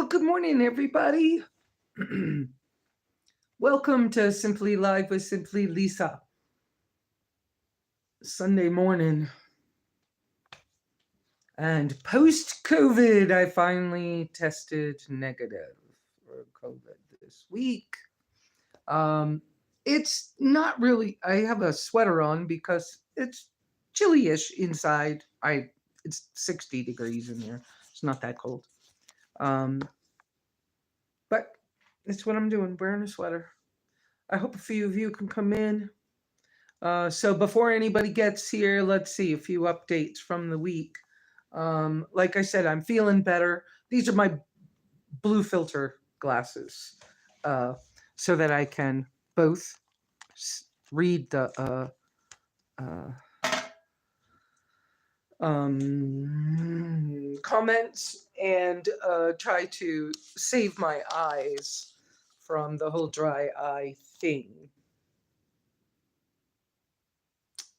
Well, good morning, everybody. Welcome to Simply Live with Simply Lesa. Sunday morning. And post COVID, I finally tested negative for COVID this week. Um, it's not really, I have a sweater on because it's chilly-ish inside. It's 60 degrees in here. It's not that cold. Um, but it's what I'm doing, wearing a sweater. I hope a few of you can come in. So before anybody gets here, let's see a few updates from the week. Like I said, I'm feeling better. These are my blue filter glasses, uh, so that I can both read the comments and try to save my eyes from the whole dry eye thing.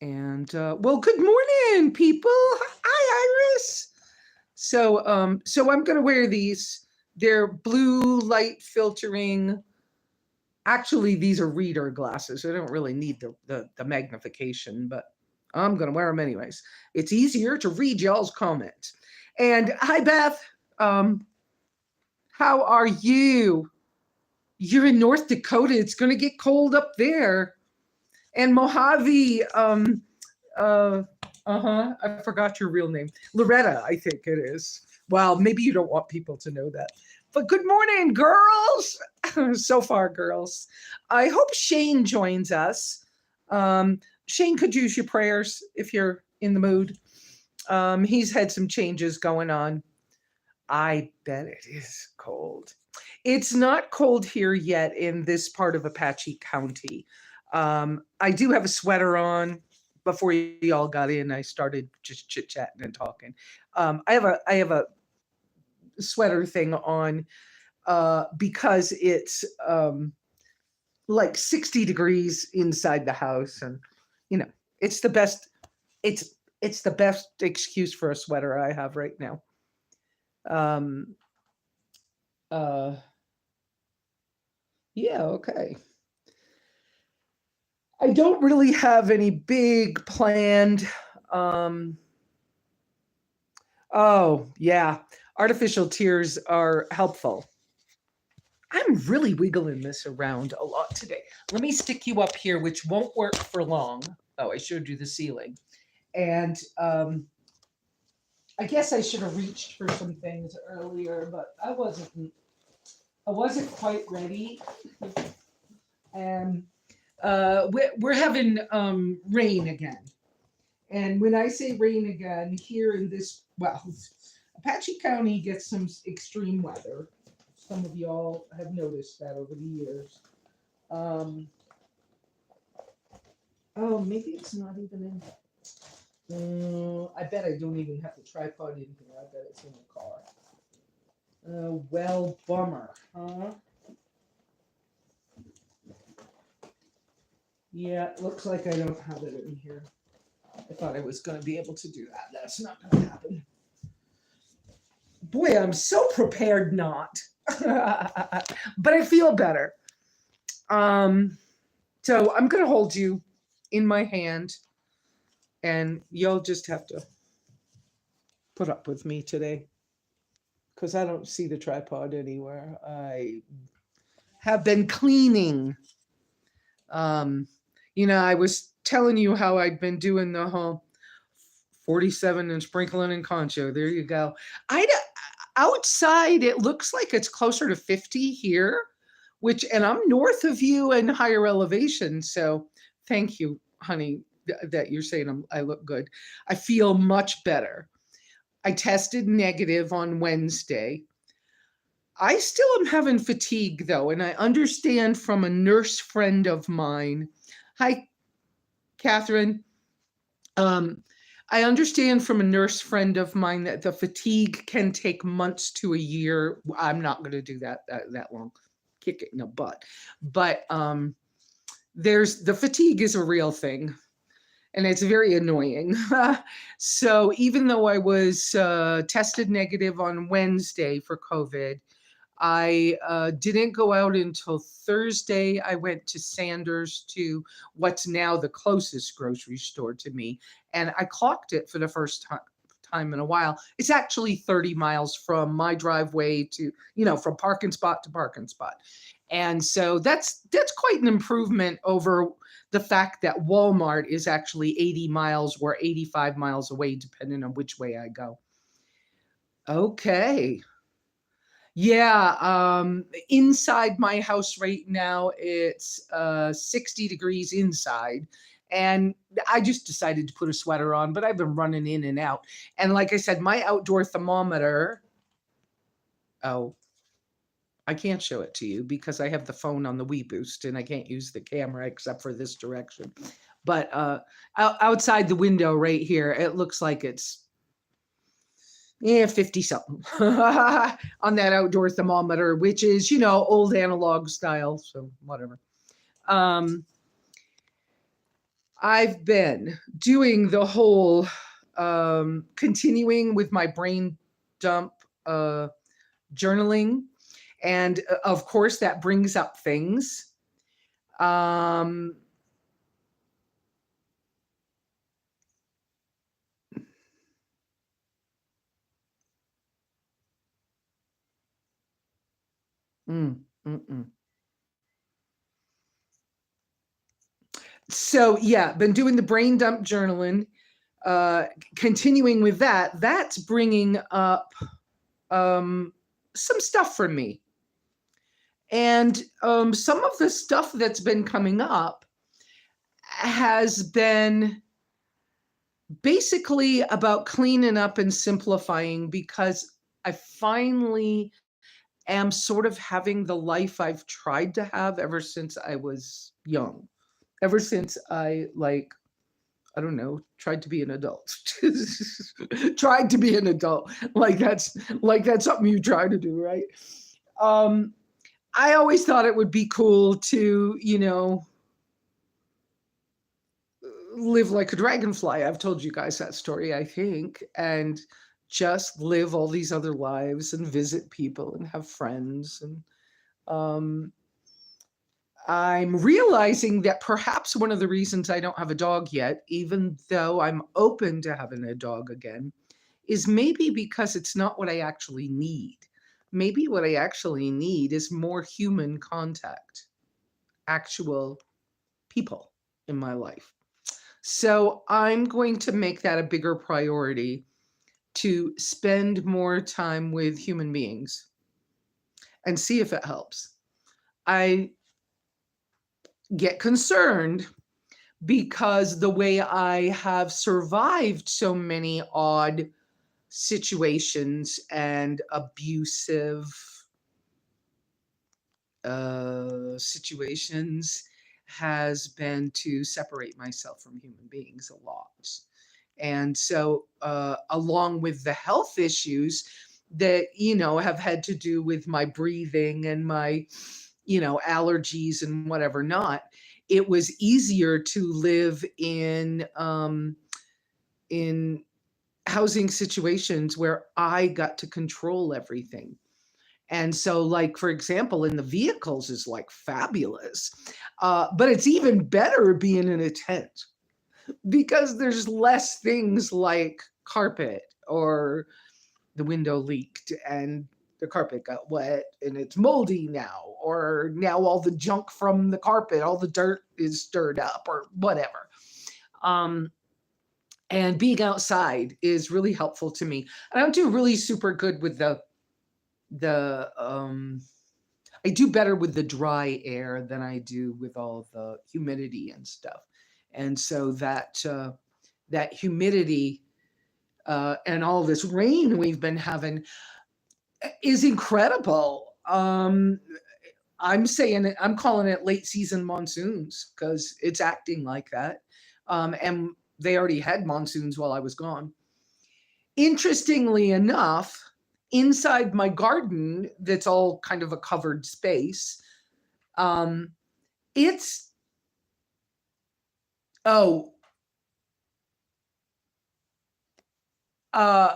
And well, good morning, people. Hi, Iris. So I'm gonna wear these. They're blue light filtering. Actually, these are reader glasses. I don't really need the magnification, but I'm gonna wear them anyways. It's easier to read y'all's comments. And hi, Beth. How are you? You're in North Dakota. It's gonna get cold up there. And Mojave, I forgot your real name. Loretta, I think it is. Well, maybe you don't want people to know that. But good morning, girls. So far, girls. I hope Shane joins us. Shane could use your prayers if you're in the mood. He's had some changes going on. I bet it is cold. It's not cold here yet in this part of Apache County. I do have a sweater on. Before y'all got in, I started just chit-chatting and talking. I have a sweater thing on because it's like 60 degrees inside the house, and it's the best. It's the best excuse for a sweater I have right now. Yeah, okay. I don't really have any big planned. Oh, yeah. Artificial tears are helpful. I'm really wiggling this around a lot today. Let me stick you up here, which won't work for long. Oh, I showed you the ceiling. And I guess I should have reached for some things earlier, but I wasn't quite ready. And we're having rain again. And when I say rain again, here in this, well, Apache County gets some extreme weather. Some of y'all have noticed that over the years. Oh, maybe it's not even in. I bet I don't even have the tripod in here. I bet it's in the car. Well, bummer, huh? Yeah, it looks like I don't have it in here. I thought I was going to be able to do that. That's not going to happen. Boy, I'm so prepared not. But I feel better. So I'm going to hold you in my hand, and you'll just have to put up with me today because I don't see the tripod anywhere. I have been cleaning. I was telling you how I'd been doing the whole 47 and sprinkling and concho. There you go. Outside, it looks like it's closer to 50 here, and I'm north of you and higher elevation. So thank you, honey, that you're saying I look good. I feel much better. I tested negative on Wednesday. I still am having fatigue, though, and I understand from a nurse friend of mine. Hi, Catherine. I understand from a nurse friend of mine that the fatigue can take months to a year. I'm not going to do that long. Kick it in the butt. But the fatigue is a real thing, and it's very annoying. So even though I was tested negative on Wednesday for COVID, I didn't go out until Thursday. I went to Sanders, to what's now the closest grocery store to me, and I clocked it for the first time in a while. It's actually 30 miles from my driveway to, from parking spot to parking spot. And so that's quite an improvement over the fact that Walmart is actually 80 miles or 85 miles away, depending on which way I go. Okay. Yeah, inside my house right now, it's 60 degrees inside. And I just decided to put a sweater on, but I've been running in and out. And like I said, my outdoor thermometer, oh, I can't show it to you because I have the phone on the Wii Boost and I can't use the camera except for this direction. But outside the window right here, it looks like it's 50 something on that outdoor thermometer, which is, old analog style. So whatever. I've been doing the whole continuing with my brain dump journaling. And of course, that brings up things. Mm, So yeah, been doing the brain dump journaling. Continuing with that, that's bringing up some stuff for me. And some of the stuff that's been coming up has been basically about cleaning up and simplifying, because I finally am sort of having the life I've tried to have ever since I was young. Ever since I I don't know, tried to be an adult. Tried to be an adult. Like that's something you try to do, right? I always thought it would be cool to, live like a dragonfly. I've told you guys that story, I think, and just live all these other lives and visit people and have friends. And I'm realizing that perhaps one of the reasons I don't have a dog yet, even though I'm open to having a dog again, is maybe because it's not what I actually need. Maybe what I actually need is more human contact, actual people in my life. So I'm going to make that a bigger priority, to spend more time with human beings and see if it helps. I get concerned because the way I have survived so many odd situations and abusive situations has been to separate myself from human beings a lot. And so, along with the health issues that, have had to do with my breathing and my, allergies and whatever not, it was easier to live in housing situations where I got to control everything. And so, like, for example, in the vehicles is like fabulous. But it's even better being in a tent, because there's less things like carpet, or the window leaked and the carpet got wet and it's moldy now, or now all the junk from the carpet, all the dirt is stirred up, or whatever. And being outside is really helpful to me. I don't do really super good with I do better with the dry air than I do with all the humidity and stuff. And so that humidity and all this rain we've been having is incredible. I'm calling it late season monsoons, because it's acting like that. And they already had monsoons while I was gone. Interestingly enough, inside my garden, that's all kind of a covered space, it's,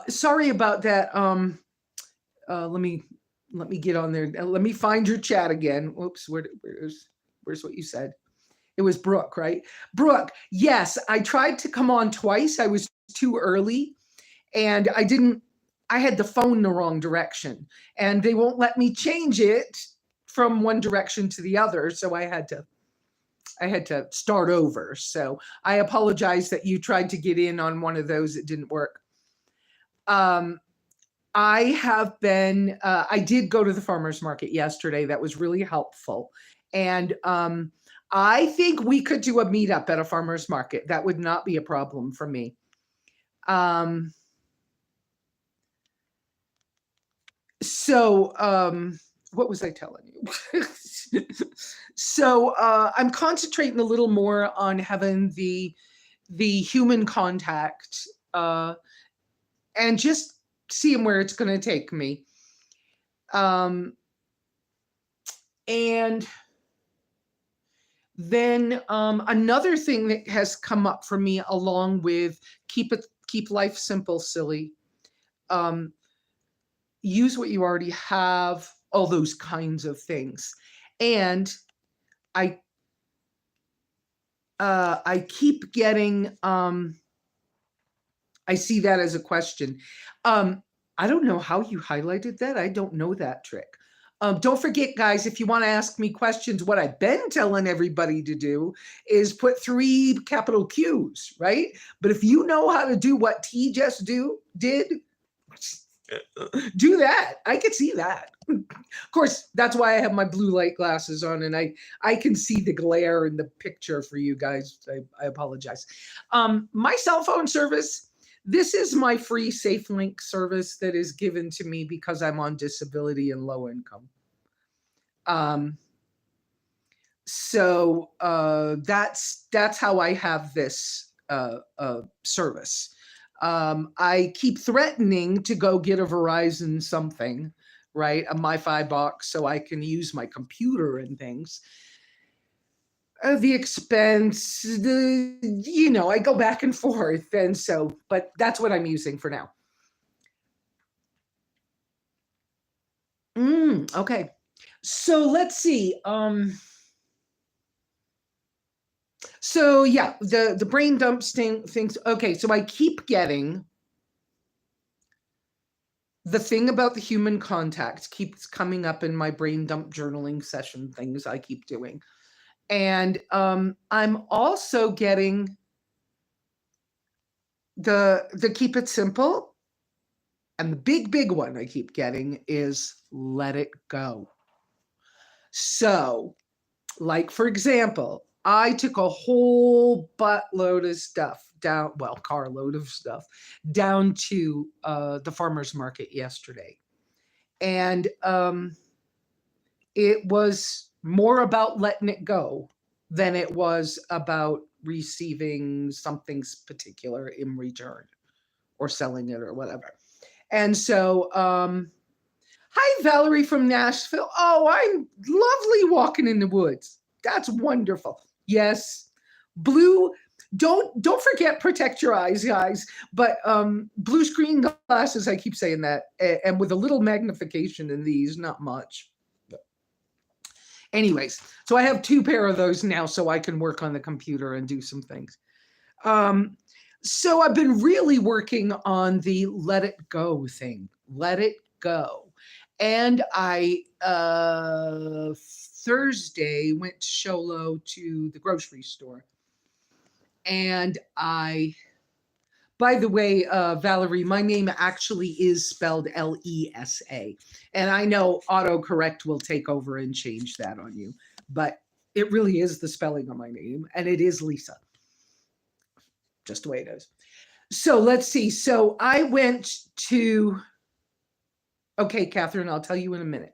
sorry about that. Let me let me get on there. Let me find your chat again. Whoops, where's what you said? It was Brooke, right? Brooke, yes, I tried to come on twice. I was too early and I had the phone the wrong direction and they won't let me change it from one direction to the other. So I had to start over. So I apologize that you tried to get in on one of those. It didn't work. I have been, I did go to the farmer's market yesterday. That was really helpful. And I think we could do a meetup at a farmer's market. That would not be a problem for me. What was I telling you? So I'm concentrating a little more on having the human contact and just seeing where it's going to take me. And then another thing that has come up for me along with keep life simple, silly. Use what you already have, all those kinds of things. And I keep getting, I see that as a question. I don't know how you highlighted that. I don't know that trick. Don't forget, guys, if you want to ask me questions, what I've been telling everybody to do is put 3 capital Qs, right? But if you know how to do what T just did, do that. I could see that. Of course, that's why I have my blue light glasses on and I can see the glare in the picture for you guys. I apologize. My cell phone service, this is my free SafeLink service that is given to me because I'm on disability and low income. So that's how I have this service. I keep threatening to go get a Verizon something, right? A MiFi box so I can use my computer and things. The expense, I go back and forth. And so, but that's what I'm using for now. Okay. So let's see. So yeah, the brain dumps things. Okay, so I keep getting the thing about the human contact keeps coming up in my brain dump journaling session things I keep doing. And I'm also getting the keep it simple. And the big one I keep getting is let it go. So, like, for example, I took a whole buttload of stuff down, well, carload of stuff down to the farmer's market yesterday. And it was more about letting it go than it was about receiving something particular in return or selling it or whatever. And so, hi, Valerie from Nashville. Oh, I'm lovely walking in the woods. That's wonderful. Yes, blue. Don't forget, protect your eyes, guys. But blue screen glasses, I keep saying that, and with a little magnification in these, not much. Anyways, so I have 2 pair of those now so I can work on the computer and do some things. So I've been really working on the let it go thing. Let it go. And I Thursday went to Sholo to the grocery store. And by the way, Valerie, my name actually is spelled Lesa. And I know autocorrect will take over and change that on you, but it really is the spelling of my name, and it is Lesa. Just the way it is. So let's see. So I went to, okay, Catherine, I'll tell you in a minute.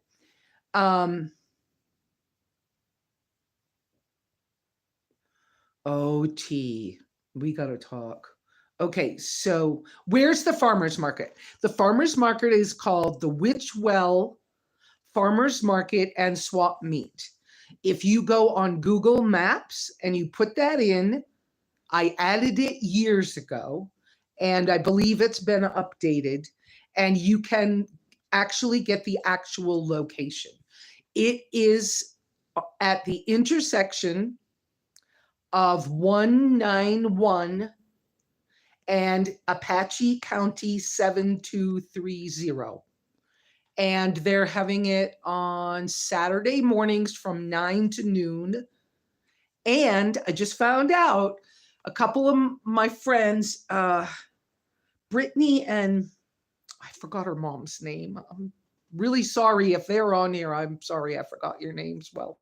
OT, we got to talk. Okay, so where's the farmer's market? The farmer's market is called the Witchwell Farmer's Market and Swap Meet. If you go on Google Maps and you put that in, I added it years ago, and I believe it's been updated, and you can actually get the actual location. It is at the intersection of 191 and Apache County 7230. And they're having it on Saturday mornings from 9 to noon. And I just found out a couple of my friends, Brittany and I forgot her mom's name. I'm really sorry if they're on here. I'm sorry I forgot your names. Well,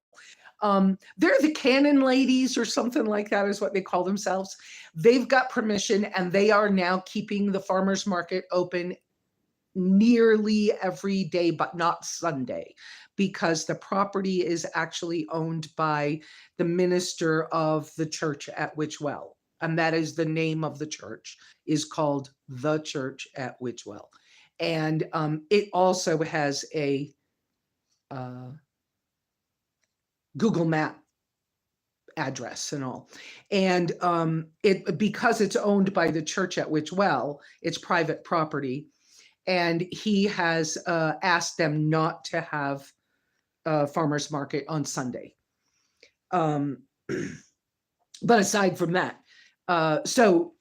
they're the Cannon Ladies or something like that is what they call themselves. They've got permission and they are now keeping the farmers market open nearly every day, but not Sunday, because the property is actually owned by the minister of the church at Witchwell. And that is the name of the church, is called The Church at Witchwell. And it also has a Google Map address and all. And it, because it's owned by the church at Witchwell, it's private property. And he has asked them not to have a farmer's market on Sunday. But aside from that, so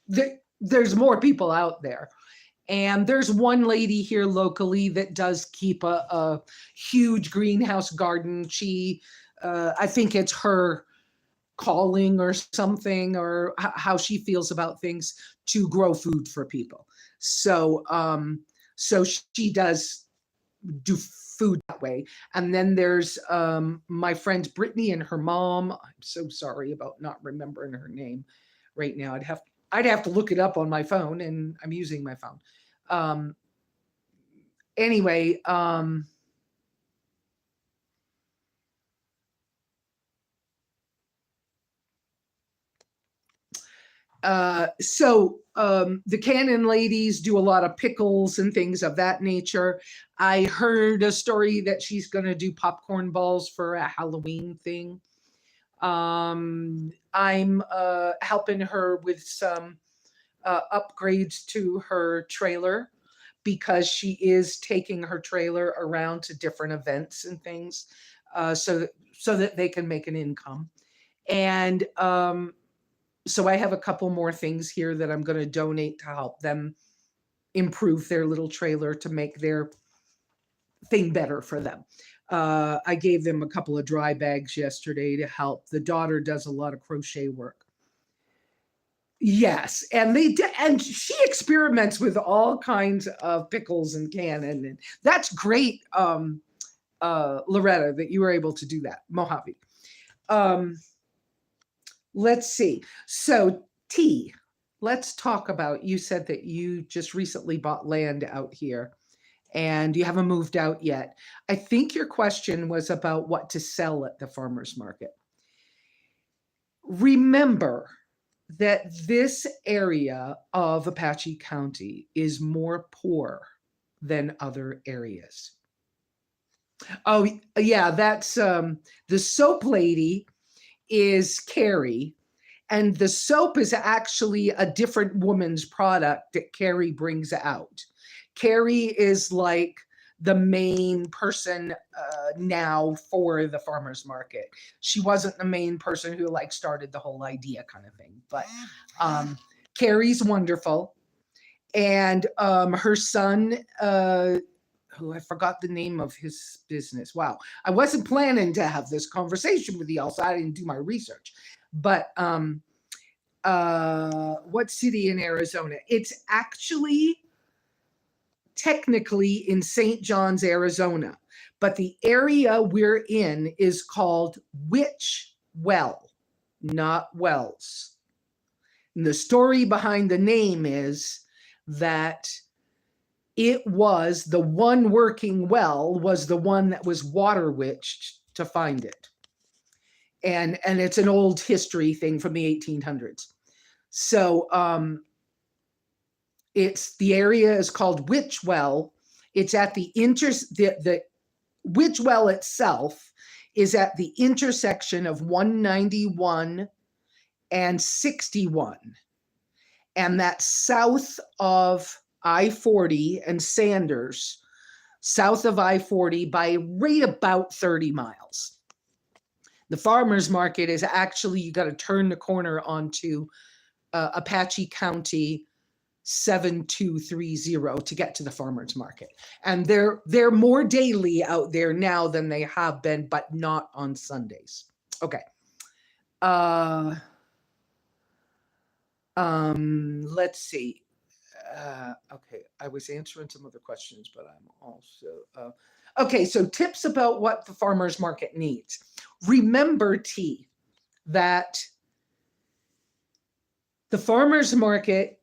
there's more people out there. And there's one lady here locally that does keep a huge greenhouse garden. She, I think it's her calling or something, or how she feels about things, to grow food for people. So, so she does do food that way. And then there's my friend Brittany and her mom. I'm so sorry about not remembering her name right now. I'd have to look it up on my phone, and I'm using my phone. Anyway, so the Cannon Ladies do a lot of pickles and things of that nature. I heard a story that she's going to do popcorn balls for a Halloween thing. I'm helping her with some upgrades to her trailer, because she is taking her trailer around to different events and things, so that they can make an income. And so I have a couple more things here that I'm going to donate to help them improve their little trailer to make their thing better for them. I gave them a couple of dry bags yesterday to help. The daughter does a lot of crochet work. Yes, and and she experiments with all kinds of pickles and cannon, and that's great, Loretta, that you were able to do that, Mojave. Let's see. So T, let's talk about, you said that you just recently bought land out here and you haven't moved out yet. I think your question was about what to sell at the farmer's market. Remember that this area of Apache County is more poor than other areas. Oh, yeah, that's the soap lady is Carrie, and the soap is actually a different woman's product that Carrie brings out. Carrie is like the main person now for the farmer's market. She wasn't the main person who like started the whole idea kind of thing, but Carrie's wonderful. And her son, who I forgot the name of his business. Wow. I wasn't planning to have this conversation with y'all, so I didn't do my research. But what city in Arizona? It's actually technically in St. John's, Arizona, but the area we're in is called Witchwell, not Wells. And the story behind the name is that it was the one working well was the one that was water witched to find it. And it's an old history thing from the 1800s. So it's, the area is called Witchwell. It's at the Witchwell itself is at the intersection of 191 and 61. And that's south of I-40 and Sanders, south of I-40 by right about 30 miles. The farmer's market is actually, you got to turn the corner onto Apache County 7230 to get to the farmer's market. And they're more daily out there now than they have been, but not on Sundays. Okay. Let's see. Okay, I was answering some other questions, but I'm also okay. So tips about what the farmer's market needs. Remember, T, that the farmer's market,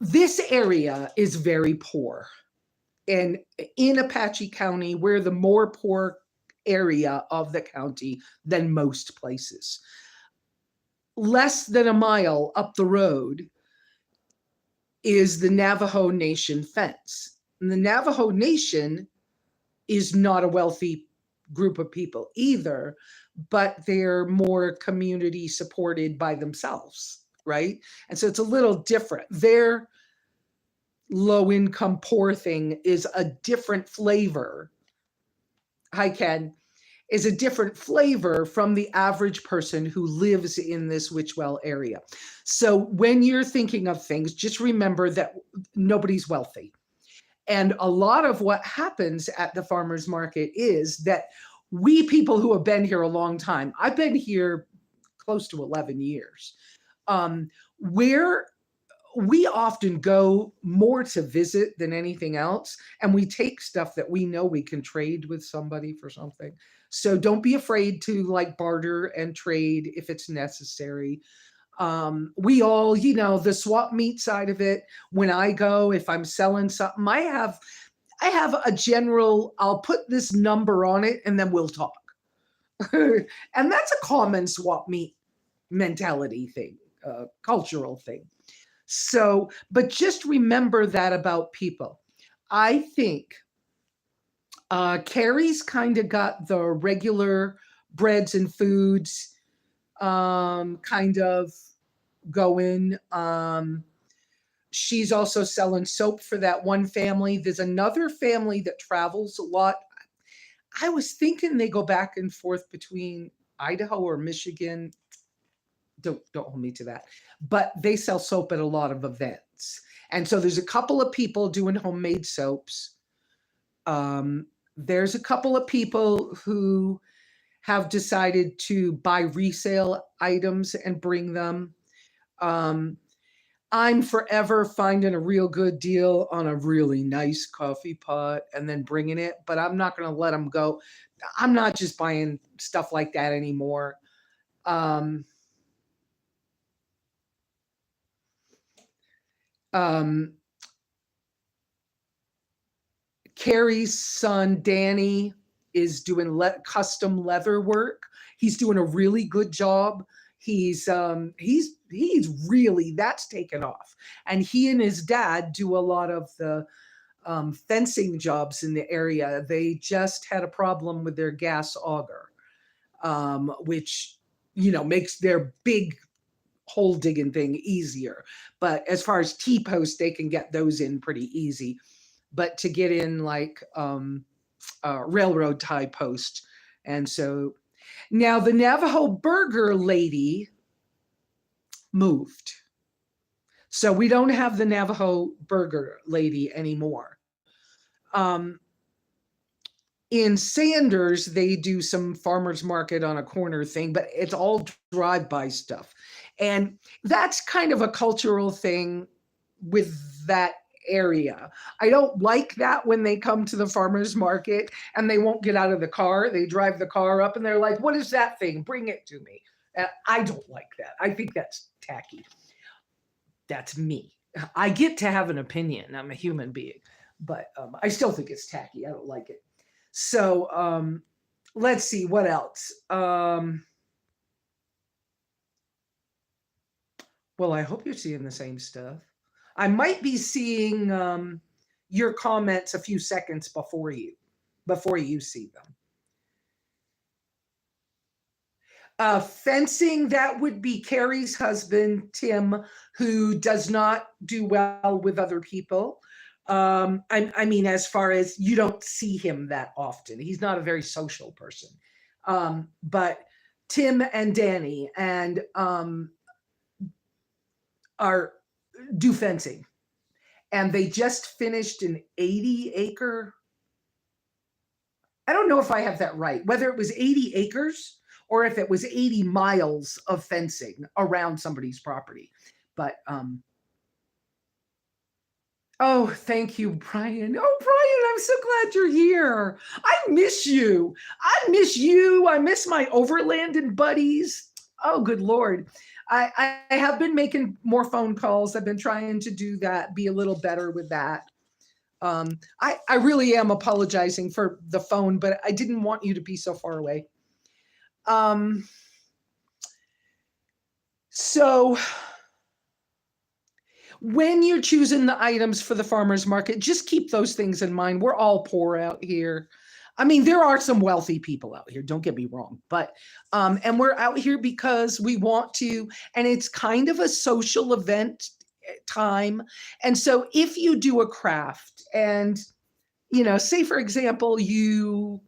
this area is very poor, and in Apache County, we're the more poor area of the county than most places. Less than a mile up the road is the Navajo Nation fence. And the Navajo Nation is not a wealthy group of people either, but they're more community supported by themselves, right? And so it's a little different. Their low income poor thing is a different flavor. Hi, Ken. Is a different flavor from the average person who lives in this Witchwell area. So when you're thinking of things, just remember that nobody's wealthy. And a lot of what happens at the farmer's market is that we people who have been here a long time, I've been here close to 11 years, where we often go more to visit than anything else. And we take stuff that we know we can trade with somebody for something. So don't be afraid to like barter and trade if it's necessary. We all, you know, the swap meet side of it, when I go, if I'm selling something, I have a general, I'll put this number on it and then we'll talk. And that's a common swap meet mentality thing, cultural thing. So, but just remember that about people. I think Carrie's kind of got the regular breads and foods kind of going. She's also selling soap for that one family. There's another family that travels a lot. I was thinking they go back and forth between Idaho or Michigan. Don't hold me to that. But they sell soap at a lot of events. And so there's a couple of people doing homemade soaps. There's a couple of people who have decided to buy resale items and bring them. I'm forever finding a real good deal on a really nice coffee pot and then bringing it, but I'm not going to let them go. I'm not just buying stuff like that anymore. Carrie's son, Danny, is doing custom leather work. He's doing a really good job. He's really, that's taken off. And he and his dad do a lot of the fencing jobs in the area. They just had a problem with their gas auger, which, you know, makes their big hole digging thing easier. But as far as T-posts, they can get those in pretty easy. But to get in like railroad tie post. And so now the Navajo burger lady moved. So we don't have the Navajo burger lady anymore. In Sanders, they do some farmers market on a corner thing, but it's all drive-by stuff. And that's kind of a cultural thing with that area. I don't like that when they come to the farmers market and they won't get out of the car. They drive the car up and they're like, what is that thing? Bring it to me. I don't like that. I think that's tacky. That's me. I get to have an opinion. I'm a human being, but I still think it's tacky. I don't like it. So let's see what else. Well, I hope you're seeing the same stuff. I might be seeing your comments a few seconds before you see them. Fencing, that would be Carrie's husband, Tim, who does not do well with other people. I mean, as far as you don't see him that often, he's not a very social person. But Tim and Danny and are do fencing, and they just finished an 80-acre. I don't know if I have that right, whether it was 80 acres or if it was 80 miles of fencing around somebody's property. But oh, thank you, Brian. Oh, Brian, I'm so glad you're here. I miss you. I miss you. I miss my overlanding buddies. Oh, good Lord. I have been making more phone calls. I've been trying to do that, be a little better with that. I really am apologizing for the phone, but I didn't want you to be so far away. So when you're choosing the items for the farmer's market, just keep those things in mind. We're all poor out here. I mean, there are some wealthy people out here, don't get me wrong, but and we're out here because we want to, and it's kind of a social event time. And so if you do a craft and, you know, say for example, you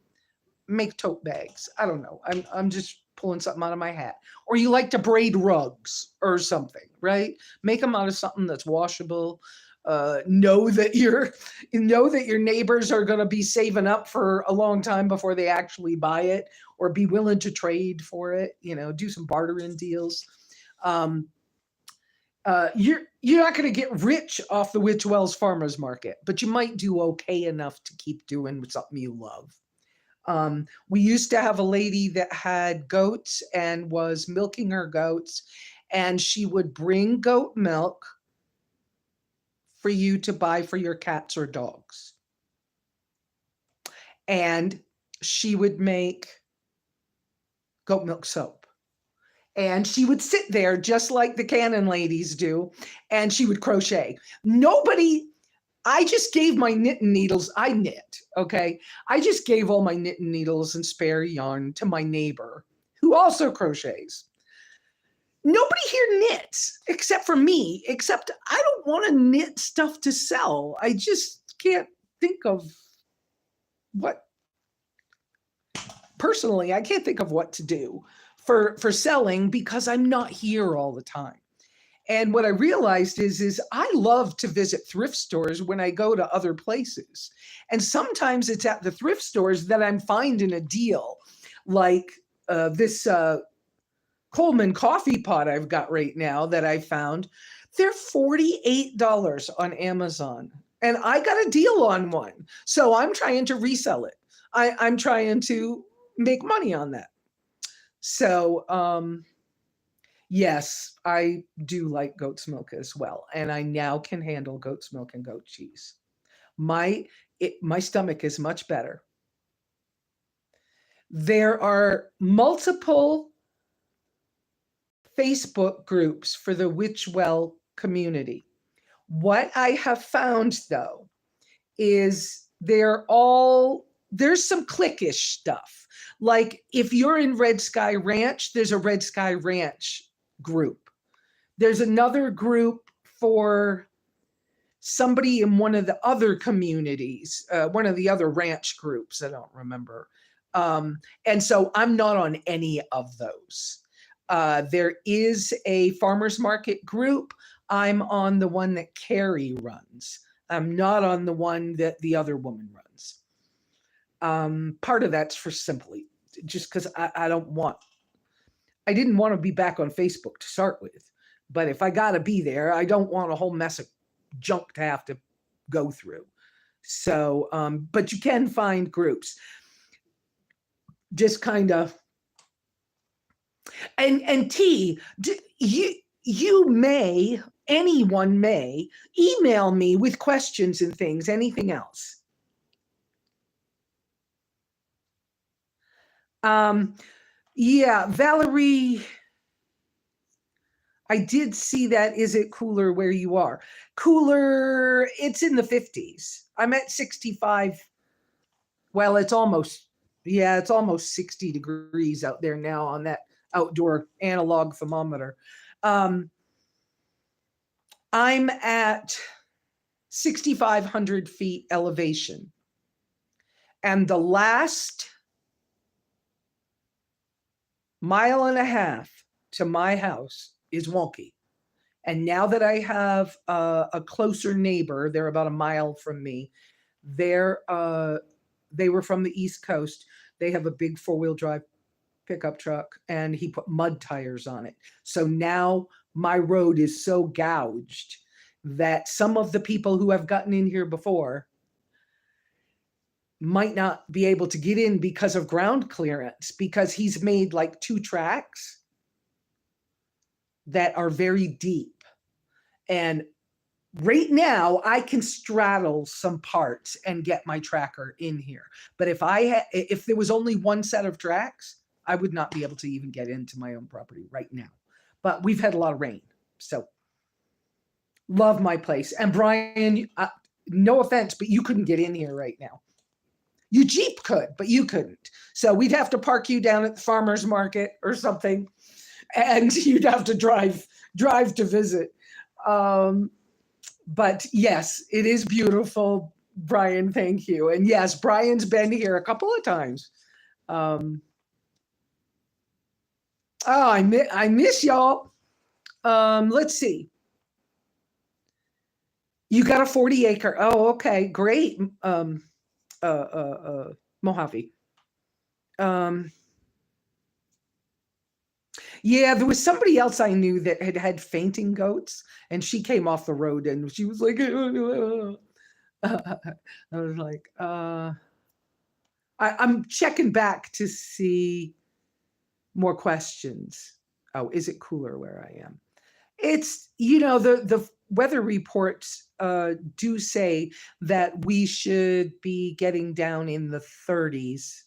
make tote bags. I don't know. I'm just pulling something out of my hat. Or you like to braid rugs or something, right? Make them out of something that's washable. Know that your neighbors are going to be saving up for a long time before they actually buy it, or be willing to trade for it. You know, do some bartering deals. You're not going to get rich off the Witch Wells Farmers Market, but you might do okay enough to keep doing something you love. We used to have a lady that had goats and was milking her goats, and she would bring goat milk for you to buy for your cats or dogs. And she would make goat milk soap. And she would sit there just like the Cannon ladies do, and she would crochet. I just gave my knitting needles. I knit, okay? I just gave all my knitting needles and spare yarn to my neighbor who also crochets. Nobody here knits except for me, except I don't want to knit stuff to sell. I just can't think of what, personally, I can't think of what to do for selling because I'm not here all the time. And what I realized is I love to visit thrift stores when I go to other places. And sometimes it's at the thrift stores that I'm finding a deal, like this Coleman coffee pot I've got right now that I found. They're $48 on Amazon. And I got a deal on one. So I'm trying to resell it. I'm trying to make money on that. So, yes, I do like goat's milk as well. And I now can handle goat's milk and goat cheese. My stomach is much better. There are multiple Facebook groups for the Witchwell community. What I have found, though, is there's some cliquish stuff. Like if you're in Red Sky Ranch, there's a Red Sky Ranch group. There's another group for somebody in one of the other communities, one of the other ranch groups. I don't remember. And so I'm not on any of those. There is a farmers market group. I'm on the one that Carrie runs. I'm not on the one that the other woman runs. Part of that's for simply just because I didn't want to be back on Facebook to start with. But if I got to be there, I don't want a whole mess of junk to have to go through. So, but you can find groups. Just kind of. And T, anyone may email me with questions and things, anything else. Yeah, Valerie, I did see that. Is it cooler where you are? Cooler, it's in the 50s. I'm at 65. Well, it's almost 60 degrees out there now on that outdoor analog thermometer. I'm at 6,500 feet elevation. And the last mile and a half to my house is wonky. And now that I have a closer neighbor, they're about a mile from me. They were from the East Coast. They have a big 4-wheel drive pickup truck, and he put mud tires on it. So now my road is so gouged that some of the people who have gotten in here before might not be able to get in because of ground clearance, because he's made like 2 tracks that are very deep. And right now I can straddle some parts and get my tracker in here. But if there was only one set of tracks, I would not be able to even get into my own property right now. But we've had a lot of rain, so love my place. And Brian, no offense, but you couldn't get in here right now. Your Jeep could, but you couldn't. So we'd have to park you down at the farmer's market or something, and you'd have to drive to visit. But yes, it is beautiful, Brian. Thank you. And yes, Brian's been here a couple of times. I miss y'all. Let's see. You got a 40-acre. Oh, okay, great. Mojave. Yeah, there was somebody else I knew that had fainting goats, and she came off the road and she was like, I was like, I'm checking back to see more questions. Oh, is it cooler where I am? It's, the weather reports do say that we should be getting down in the 30s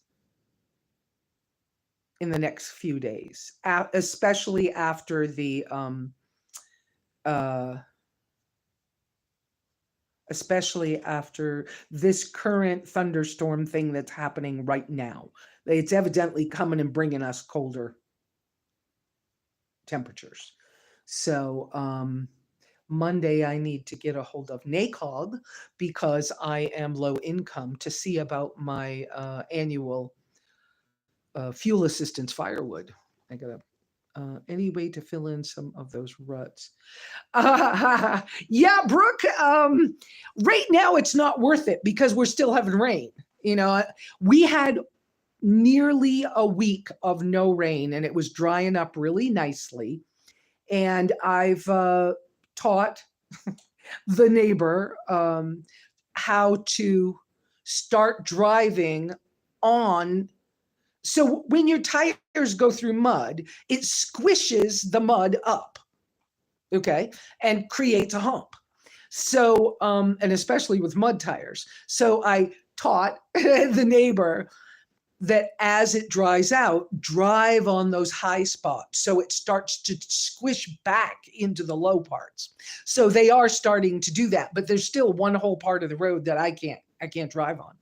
in the next few days, especially after this current thunderstorm thing that's happening right now. It's evidently coming and bringing us colder temperatures. So Monday, I need to get a hold of NACOG because I am low income to see about my annual fuel assistance firewood. I got any way to fill in some of those ruts. Yeah, Brooke, right now it's not worth it because we're still having rain. We had nearly a week of no rain and it was drying up really nicely. And I've taught the neighbor how to start driving on. So when your tires go through mud, it squishes the mud up, okay, and creates a hump. So, and especially with mud tires. So I taught the neighbor that as it dries out, drive on those high spots so it starts to squish back into the low parts. So they are starting to do that, but there's still one whole part of the road that I can't drive on.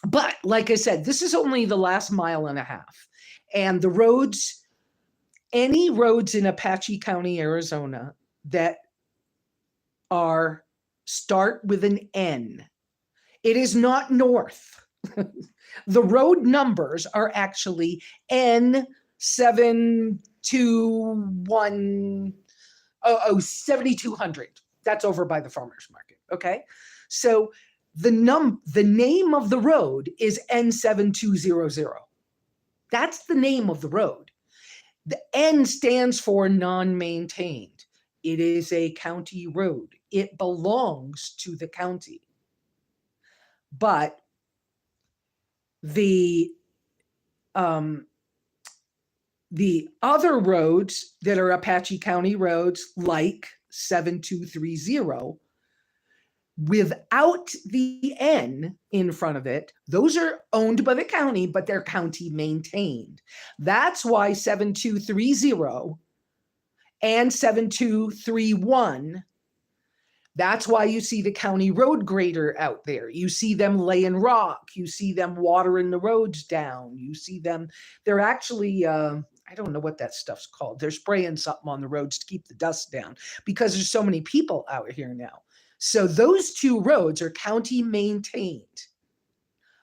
But like I said, this is only the last mile and a half. And the roads, any roads in Apache County, Arizona that start with an N, it is not north. The road numbers are actually N721, 7,200. That's over by the farmer's market. Okay. So the name of the road is N7200. That's the name of the road. The N stands for non-maintained. It is a county road. It belongs to the county. But the other roads that are Apache County roads, like 7230, without the N in front of it, those are owned by the county, but they're county maintained. That's why 7230 and 7231, that's why you see the county road grader out there. You see them laying rock. You see them watering the roads down. You see them, they're actually, I don't know what that stuff's called. They're spraying something on the roads to keep the dust down because there's so many people out here now. So those two roads are county maintained.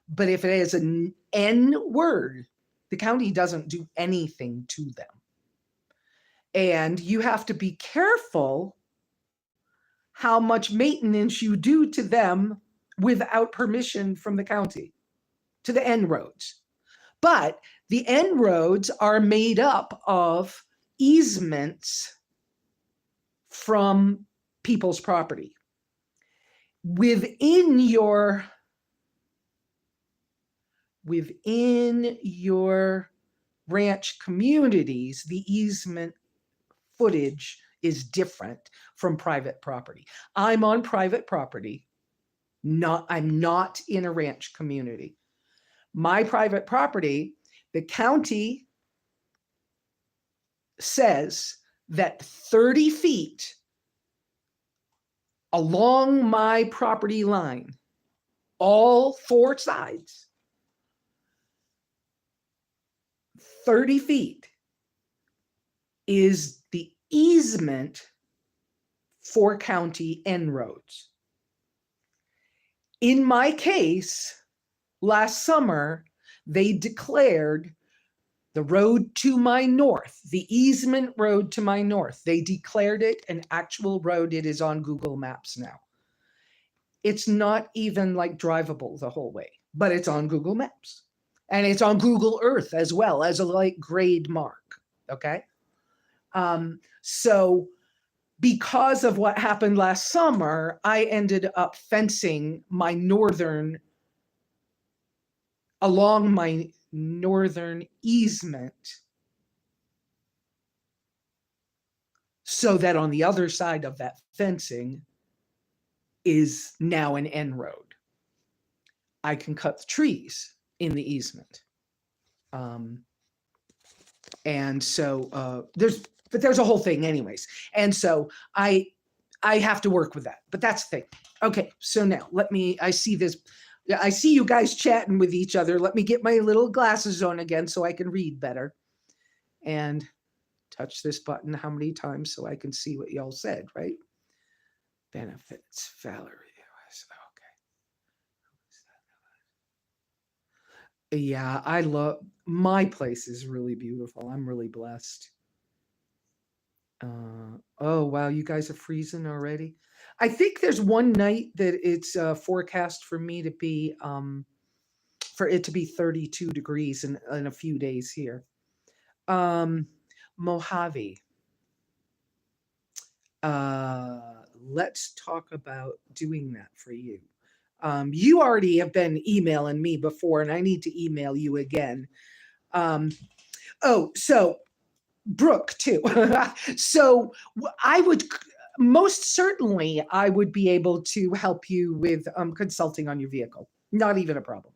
But if it is an N word, the county doesn't do anything to them. And you have to be careful how much maintenance you do to them without permission from the county to the N roads. But the N roads are made up of easements from people's property. Within your ranch communities, the easement footage is different from private property. I'm on private property. I'm not in a ranch community. My private property, the county says that 30 feet along my property line, all four sides, 30 feet is the easement for county N roads. In my case, last summer, they declared the road to my north, the easement road to my north, they declared it an actual road. It is on Google Maps now. It's not even like drivable the whole way, but it's on Google Maps. And it's on Google Earth as well as a light grade mark, okay? So because of what happened last summer, I ended up fencing along my northern easement so that on the other side of that fencing is now an N road. I can cut the trees in the easement. And so there's a whole thing anyways. And so I have to work with that, but that's the thing. Okay, so now I see you guys chatting with each other. Let me get my little glasses on again so I can read better. And touch this button how many times so I can see what y'all said, right? Benefits, Valerie. Okay. Yeah, I love, my place is really beautiful. I'm really blessed. Oh, wow, you guys are freezing already? I think there's one night that it's forecast for me to be, for it to be 32 degrees in a few days here. Mojave. Let's talk about doing that for you. You already have been emailing me before, and I need to email you again. So Brooke too. So I would most certainly I would be able to help you with consulting on your vehicle. Not even a problem.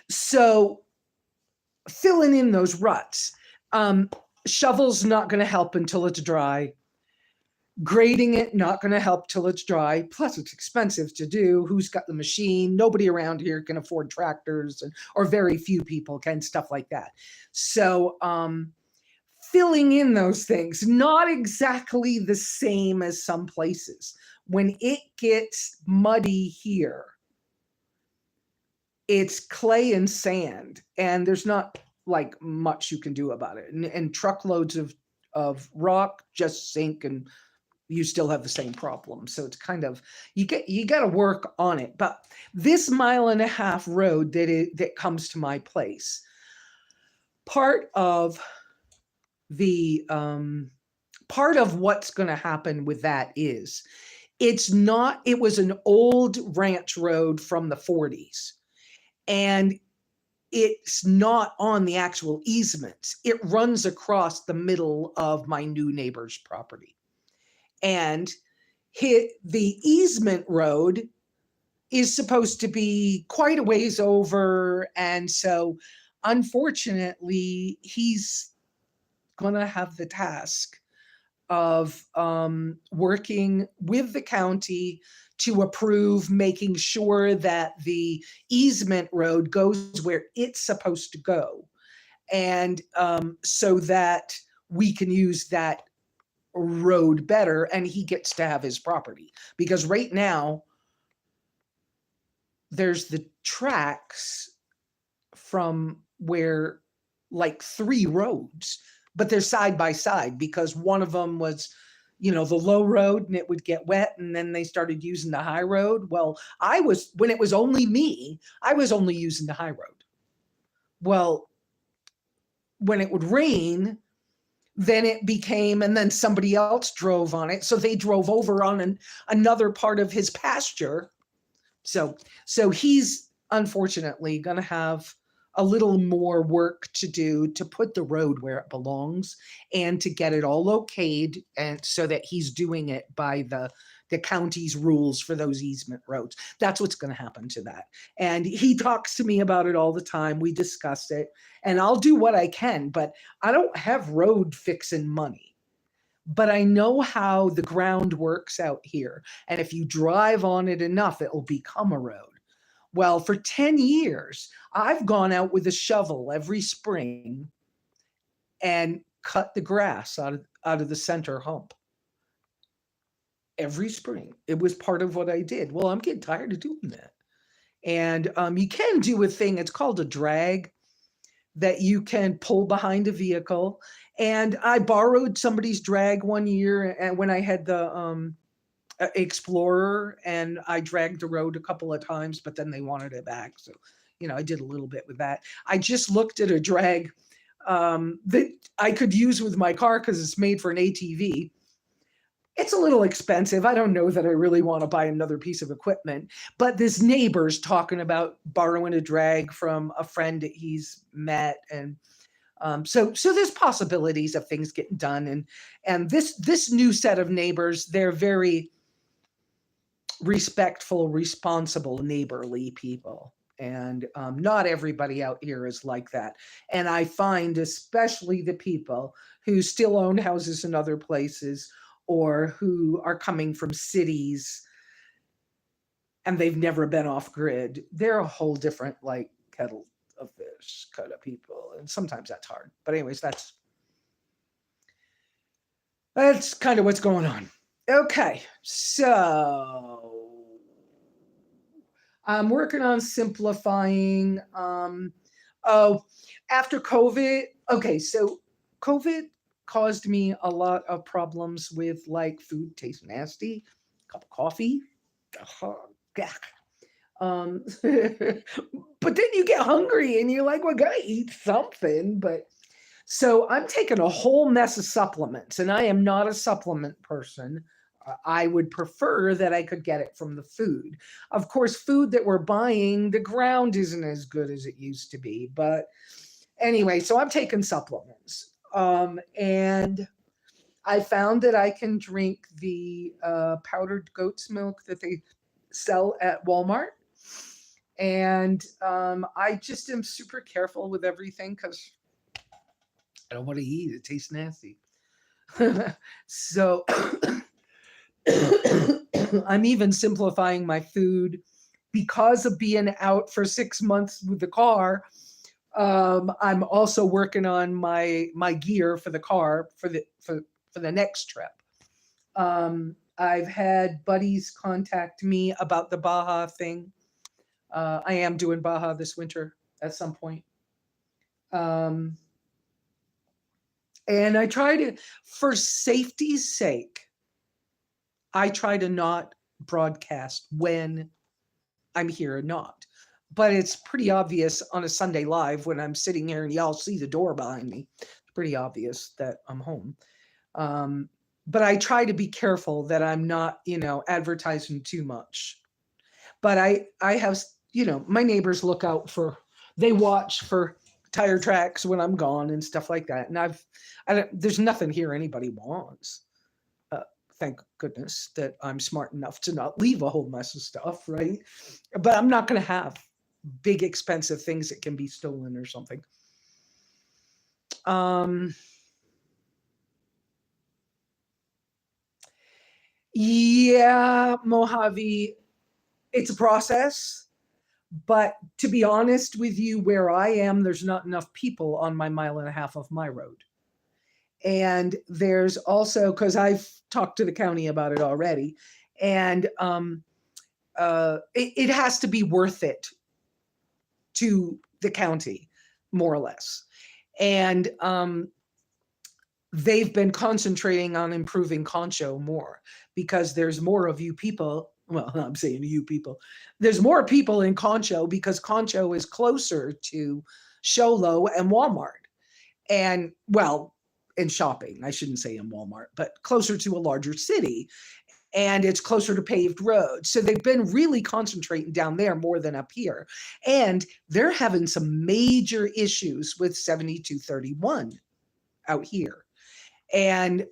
So filling in those ruts. Shovel's not going to help until it's dry. Grading it, not going to help till it's dry. Plus, it's expensive to do. Who's got the machine? Nobody around here can afford tractors, or very few people can, stuff like that. So filling in those things, not exactly the same as some places. When it gets muddy here, it's clay and sand, and there's not like much you can do about it. And truckloads of rock just sink, and you still have the same problem. So it's kind of, you got to work on it. But this 1.5 mile road that comes to my place, part of what's going to happen with that is it was an old ranch road from the 40s, and it's not on the actual easements. It runs across the middle of my new neighbor's property. And the easement road is supposed to be quite a ways over. And so, unfortunately, he's going to have the task of working with the county to approve, making sure that the easement road goes where it's supposed to go. And so that we can use that road better, and he gets to have his property. Because right now, there's the tracks from where, like, 3 roads, but they're side by side because one of them was, the low road and it would get wet, and then they started using the high road. Well, when it was only me, I was only using the high road. Well, when it would rain, then it became, and then somebody else drove on it. So they drove over on another part of his pasture. So he's unfortunately going to have a little more work to do to put the road where it belongs and to get it all okayed, and so that he's doing it by the county's rules for those easement roads. That's what's going to happen to that. And he talks to me about it all the time. We discuss it, and I'll do what I can, but I don't have road fixing money. But I know how the ground works out here. And if you drive on it enough, it will become a road. Well, for 10 years, I've gone out with a shovel every spring and cut the grass out of the center hump. Every spring. It was part of what I did. Well, I'm getting tired of doing that. And you can do a thing, it's called a drag, that you can pull behind a vehicle. And I borrowed somebody's drag one year, and when I had the Explorer, and I dragged the road a couple of times, but then they wanted it back. So, I did a little bit with that. I just looked at a drag that I could use with my car because it's made for an ATV. It's a little expensive. I don't know that I really want to buy another piece of equipment, but this neighbor's talking about borrowing a drag from a friend that he's met. And so there's possibilities of things getting done. And this new set of neighbors, they're very respectful, responsible, neighborly people. And not everybody out here is like that. And I find especially the people who still own houses in other places, or who are coming from cities and they've never been off grid, they're a whole different, like, kettle of fish kind of people. And sometimes that's hard. But anyways, that's kind of what's going on. Okay, so I'm working on simplifying. After COVID, okay, so COVID caused me a lot of problems with, like, food tastes nasty, cup of coffee. But then you get hungry and you're like, well, gotta eat something. But so I'm taking a whole mess of supplements, and I am not a supplement person. I would prefer that I could get it from the food. Of course, food that we're buying, the ground isn't as good as it used to be. But anyway, so I'm taking supplements. And I found that I can drink the powdered goat's milk that they sell at Walmart. And I just am super careful with everything because I don't want to eat it. It tastes nasty. So I'm even simplifying my food because of being out for 6 months with the car. I'm also working on my gear for the car for the next trip. I've had buddies contact me about the Baja thing. I am doing Baja this winter at some point. And I try to, for safety's sake, I try to not broadcast when I'm here or not. But it's pretty obvious on a Sunday live when I'm sitting here and y'all see the door behind me. It's pretty obvious that I'm home. But I try to be careful that I'm not, advertising too much. But I have, my neighbors look out they watch for tire tracks when I'm gone and stuff like that. And there's nothing here anybody wants. Thank goodness that I'm smart enough to not leave a whole mess of stuff, right? But I'm not going to have big expensive things that can be stolen or something. Yeah, Mojave, it's a process. But to be honest with you, where I am, there's not enough people on my 1.5 miles of my road. And there's also, because I've talked to the county about it already, and it has to be worth it to the county, more or less. And they've been concentrating on improving Concho more because there's more of you people. Well, I'm saying you people. There's more people in Concho because Concho is closer to Show Low and Walmart. And well, in shopping, I shouldn't say in Walmart, but closer to a larger city. And it's closer to paved roads. So they've been really concentrating down there more than up here. And they're having some major issues with 7231 out here. And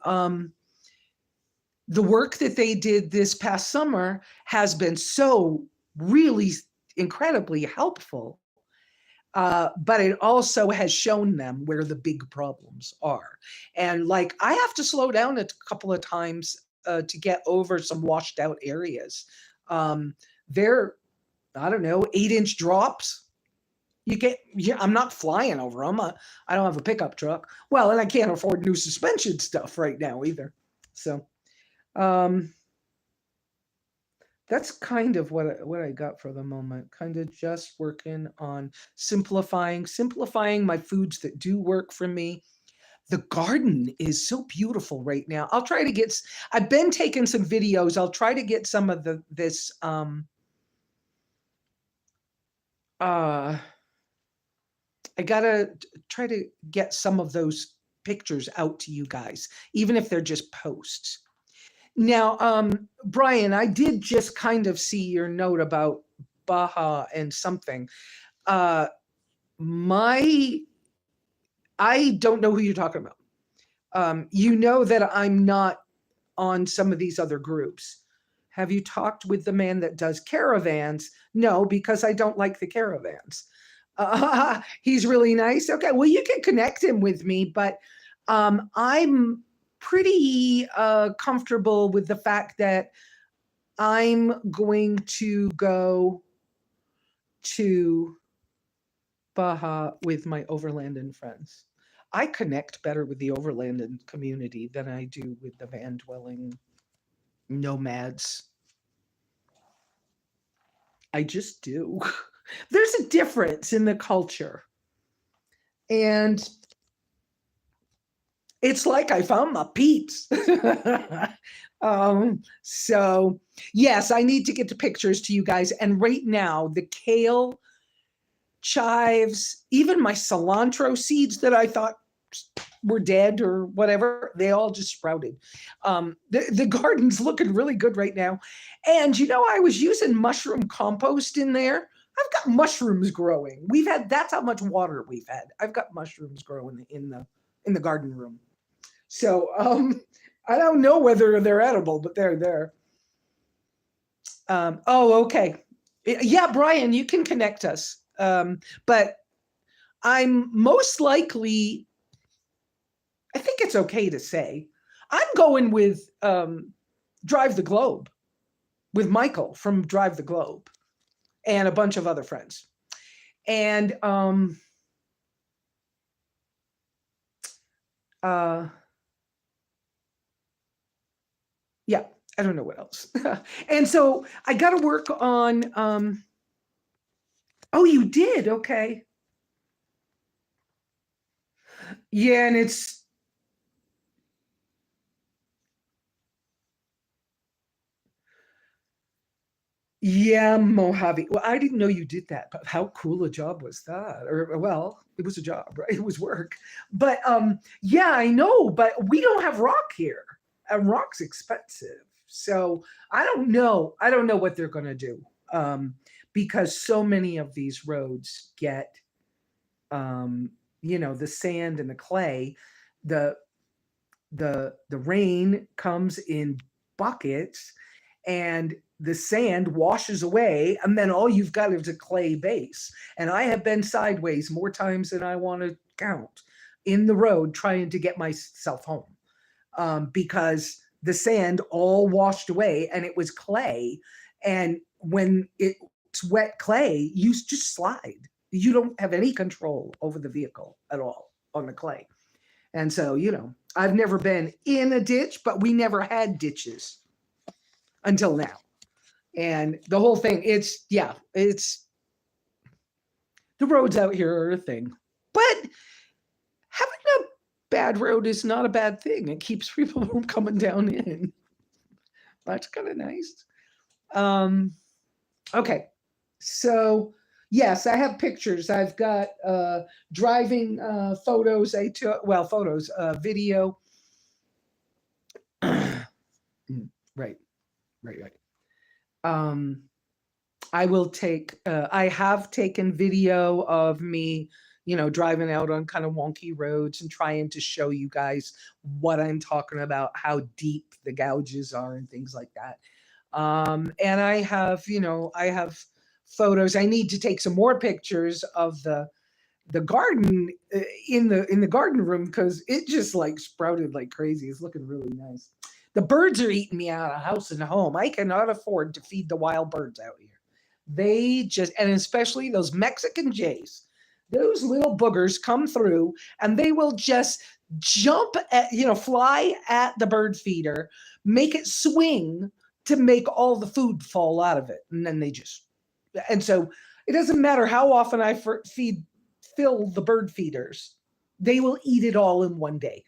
the work that they did this past summer has been so really incredibly helpful. But it also has shown them where the big problems are. And like, I have to slow down a couple of times to get over some washed out areas. They're, I don't know, 8-inch drops. I'm not flying over them. I don't have a pickup truck. Well, and I can't afford new suspension stuff right now either. So that's kind of what I got for the moment. Kind of just working on simplifying my foods that do work for me. The garden is so beautiful right now. I'll try to get, I've been taking some videos. I'll try to get some of this I gotta try to get some of those pictures out to you guys, even if they're just posts. Now, Brian, I did just kind of see your note about Baja and something. I don't know who you're talking about. You know that I'm not on some of these other groups. Have you talked with the man that does caravans? No, because I don't like the caravans. He's really nice. Okay, well, you can connect him with me, but I'm pretty comfortable with the fact that I'm going to go to Baja with my Overlanding friends. I connect better with the Overlanding community than I do with the van dwelling nomads. I just do. There's a difference in the culture. And it's like I found my peeps. So yes, I need to get the pictures to you guys. And right now, the kale, chives, even my cilantro seeds that I thought were dead or whatever, they all just sprouted. The garden's looking really good right now. And you know, I was using mushroom compost in there. I've got mushrooms growing. That's how much water we've had. I've got mushrooms growing in the garden room. So I don't know whether they're edible, but they're there. Oh, okay. Yeah, Brian, you can connect us. But I'm most likely, I think it's okay to say, I'm going with Drive the Globe, with Michael from Drive the Globe and a bunch of other friends. And yeah, I don't know what else. And so I got to work on, oh, you did? Okay. Yeah, and it's, yeah, Mojave. Well, I didn't know you did that, but how cool a job was that? Or, well, it was a job, right? It was work. But yeah, I know, but we don't have rock here. And rock's expensive. So I don't know. I don't know what they're going to do. Because so many of these roads get, you know, the sand and the clay, the rain comes in buckets and the sand washes away, and then all you've got is a clay base. And I have been sideways more times than I want to count in the road trying to get myself home, because the sand all washed away and it was clay. And when it's wet clay, you just slide. You don't have any control over the vehicle at all on the clay. And so, you know, I've never been in a ditch, but we never had ditches until now. And the whole thing, it's the roads out here are a thing. But having a bad road is not a bad thing. It keeps people from coming down in. That's kind of nice. Um, okay. So, yes, I have pictures. I've got driving photos. I took, well, photos, video. Right, right. Um, I will take, I have taken video of me, driving out on kind of wonky roads and trying to show you guys what I'm talking about, how deep the gouges are and things like that. And I have photos. I need to take some more pictures of the garden in the garden room because it just like sprouted like crazy. It's looking really nice. The birds are eating me out of house and home. I cannot afford to feed the wild birds out here. They just, and especially those Mexican jays, those little boogers come through and they will just jump at, fly at the bird feeder, make it swing to make all the food fall out of it. And then and so it doesn't matter how often I fill the bird feeders, they will eat it all in one day.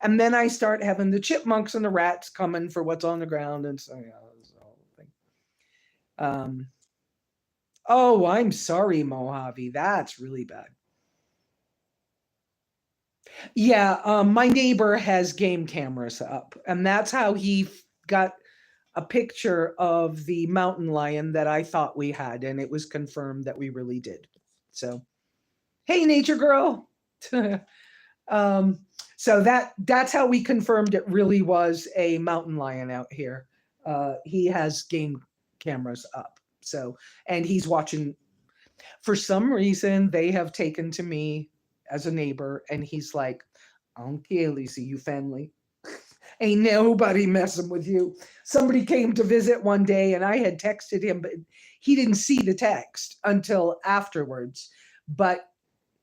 And then I start having the chipmunks and the rats coming for what's on the ground. And so, that's the whole thing. Oh, I'm sorry, Mojave. That's really bad. Yeah, my neighbor has game cameras up, and that's how he got a picture of the mountain lion that I thought we had, and it was confirmed that we really did. So, hey, nature girl. So that's how we confirmed it really was a mountain lion out here. He has game cameras up. So, and he's watching. For some reason, they have taken to me as a neighbor, and he's like, "I don't care, Lesa, you family. Ain't nobody messing with you." Somebody came to visit one day, and I had texted him, but he didn't see the text until afterwards. But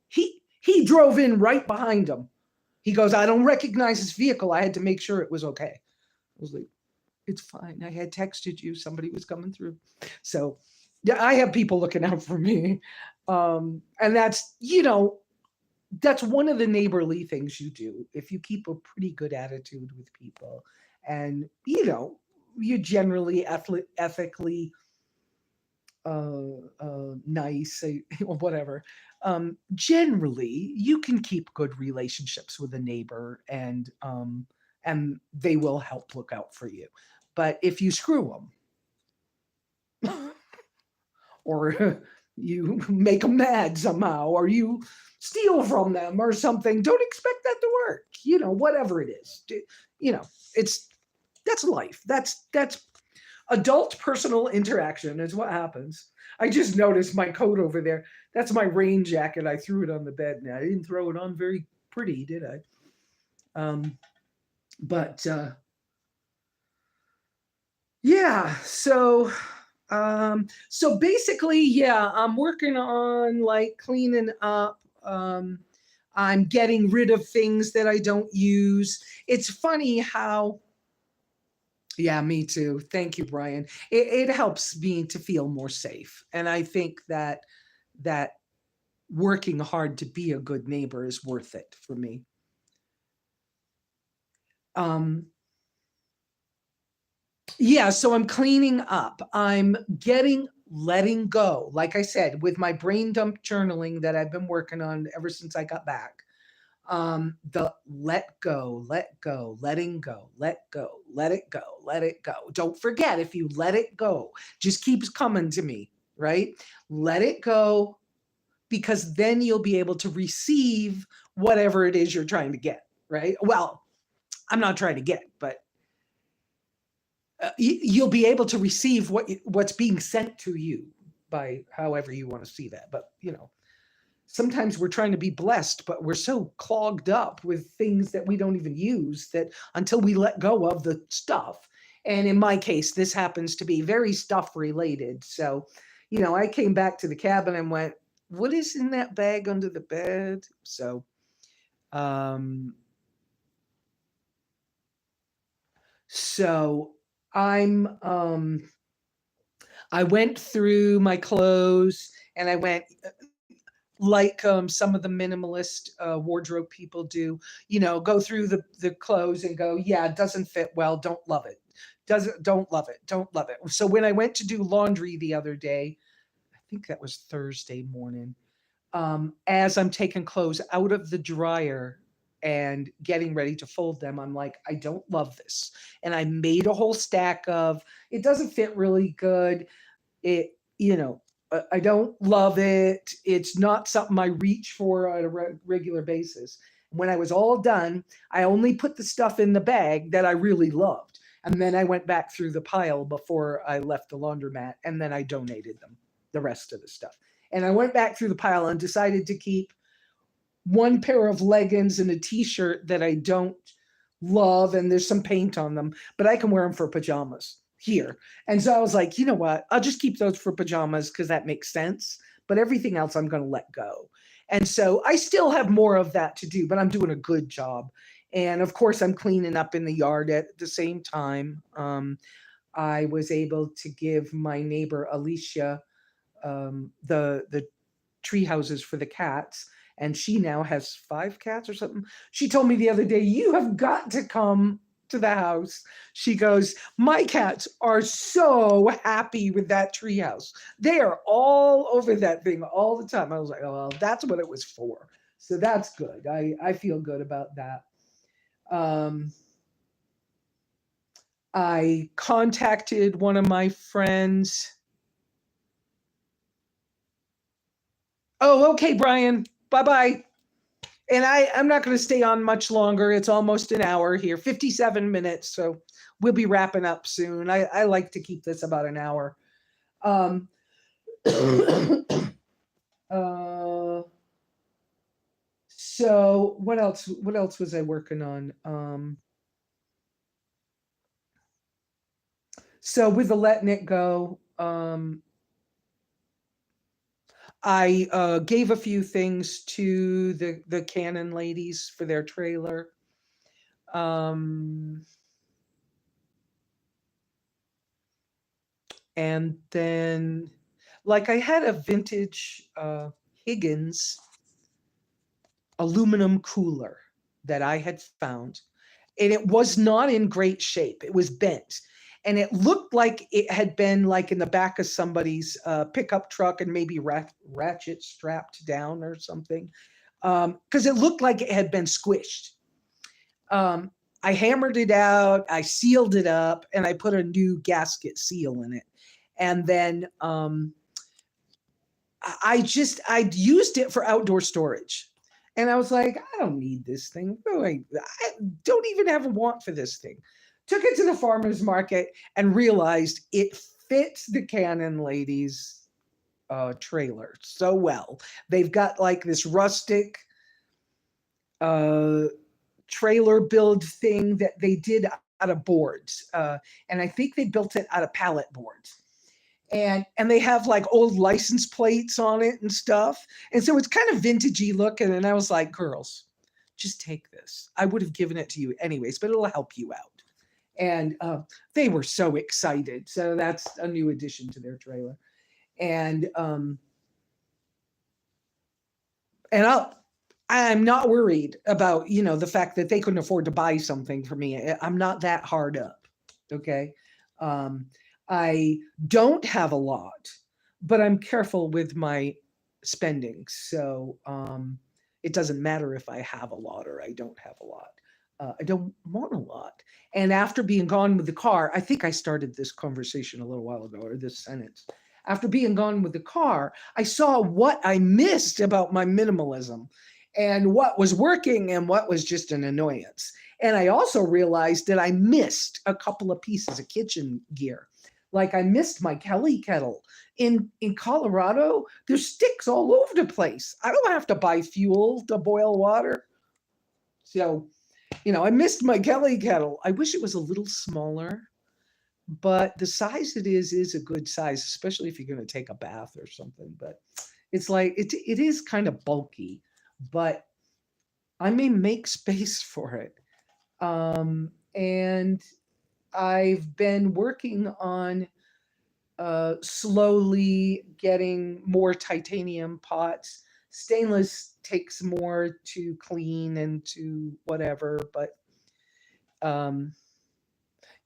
he drove in right behind him. He goes, "I don't recognize his vehicle. I had to make sure it was okay." I was like, "It's fine. I had texted you. Somebody was coming through." So, yeah, I have people looking out for me. And that's one of the neighborly things you do. If you keep a pretty good attitude with people and, you generally ethically nice, or whatever. Generally, you can keep good relationships with a neighbor, and they will help look out for you. But if you screw them, or you make them mad somehow, or you steal from them or something, don't expect that to work. Whatever it is, that's life. That's adult personal interaction is what happens. I just noticed my coat over there. That's my rain jacket. I threw it on the bed. Now I didn't throw it on very pretty, did I? But yeah. So basically, yeah, I'm working on like cleaning up. I'm getting rid of things that I don't use. It's funny how. Yeah, me too. Thank you, Brian. It helps me to feel more safe. And I think that working hard to be a good neighbor is worth it for me. Yeah, so I'm cleaning up. I'm letting go. Like I said, with my brain dump journaling that I've been working on ever since I got back. The let go, letting go, let go, let it go, let it go. Don't forget, if you let it go, just keeps coming to me, right? Let it go, because then you'll be able to receive whatever it is you're trying to get, right? Well, I'm not trying to get, but you'll be able to receive what's being sent to you by however you want to see that. But sometimes we're trying to be blessed, but we're so clogged up with things that we don't even use that until we let go of the stuff. And in my case, this happens to be very stuff related. So, I came back to the cabin and went, what is in that bag under the bed? So, So I'm I went through my clothes and I went like some of the minimalist wardrobe people do, go through the clothes and go, yeah, it doesn't fit well, don't love it. Doesn't Don't love it, don't love it. So when I went to do laundry the other day, I think that was Thursday morning, as I'm taking clothes out of the dryer and getting ready to fold them, I'm like, I don't love this. And I made a whole stack of, it doesn't fit really good. It, I don't love it. It's not something I reach for on a regular basis. When I was all done, I only put the stuff in the bag that I really loved. And then I went back through the pile before I left the laundromat, and then I donated them, the rest of the stuff. And I went back through the pile and decided to keep one pair of leggings and a t-shirt that I don't love, and there's some paint on them, but I can wear them for pajamas here. And so I was like, you know what? I'll just keep those for pajamas because that makes sense. But everything else I'm going to let go. And so I still have more of that to do, but I'm doing a good job. And of course, I'm cleaning up in the yard at the same time. I was able to give my neighbor Alicia the tree houses for the cats, and she now has 5 cats or something. She told me the other day, you have got to come to the house. She goes, my cats are so happy with that tree house. They are all over that thing all the time. I was like, oh, well, that's what it was for. So that's good. I feel good about that. Um, I contacted one of my friends. Oh, okay, Brian. Bye bye. And I'm not going to stay on much longer. It's almost an hour here, 57 minutes. So we'll be wrapping up soon. I like to keep this about an hour. Um, uh, so what else? What else was I working on? So with the letting it go, I gave a few things to the Canon ladies for their trailer. Um, and then, like, I had a vintage Higgins aluminum cooler that I had found, and it was not in great shape. It was bent, and it looked like it had been like in the back of somebody's pickup truck and maybe ratchet strapped down or something, because it looked like it had been squished. Um, I hammered it out, I sealed it up, and I put a new gasket seal in it. And then I used it for outdoor storage. And I was like, I don't need this thing. I don't even have a want for this thing. Took it to the farmer's market and realized it fits the Canon ladies' trailer so well. They've got like this rustic uh, trailer build thing that they did out of boards. And I think they built it out of pallet boards. And they have like old license plates on it and stuff. And so it's kind of vintagey looking. And I was like, girls, just take this. I would have given it to you anyways, but it'll help you out. And they were so excited. So that's a new addition to their trailer. And and I'm not worried about, the fact that they couldn't afford to buy something for me. I'm not that hard up. Okay. Um, I don't have a lot, but I'm careful with my spending. So it doesn't matter if I have a lot or I don't have a lot. I don't want a lot. And after being gone with the car, I think I started this conversation a little while ago, or this sentence. After being gone with the car, I saw what I missed about my minimalism and what was working and what was just an annoyance. And I also realized that I missed a couple of pieces of kitchen gear. Like I missed my Kelly kettle. In Colorado, there's sticks all over the place. I don't have to buy fuel to boil water. So, I missed my Kelly kettle. I wish it was a little smaller, but the size it is a good size, especially if you're going to take a bath or something. But it's like it is kind of bulky, but I may make space for it. And I've been working on slowly getting more titanium pots. Stainless takes more to clean and to whatever, but um,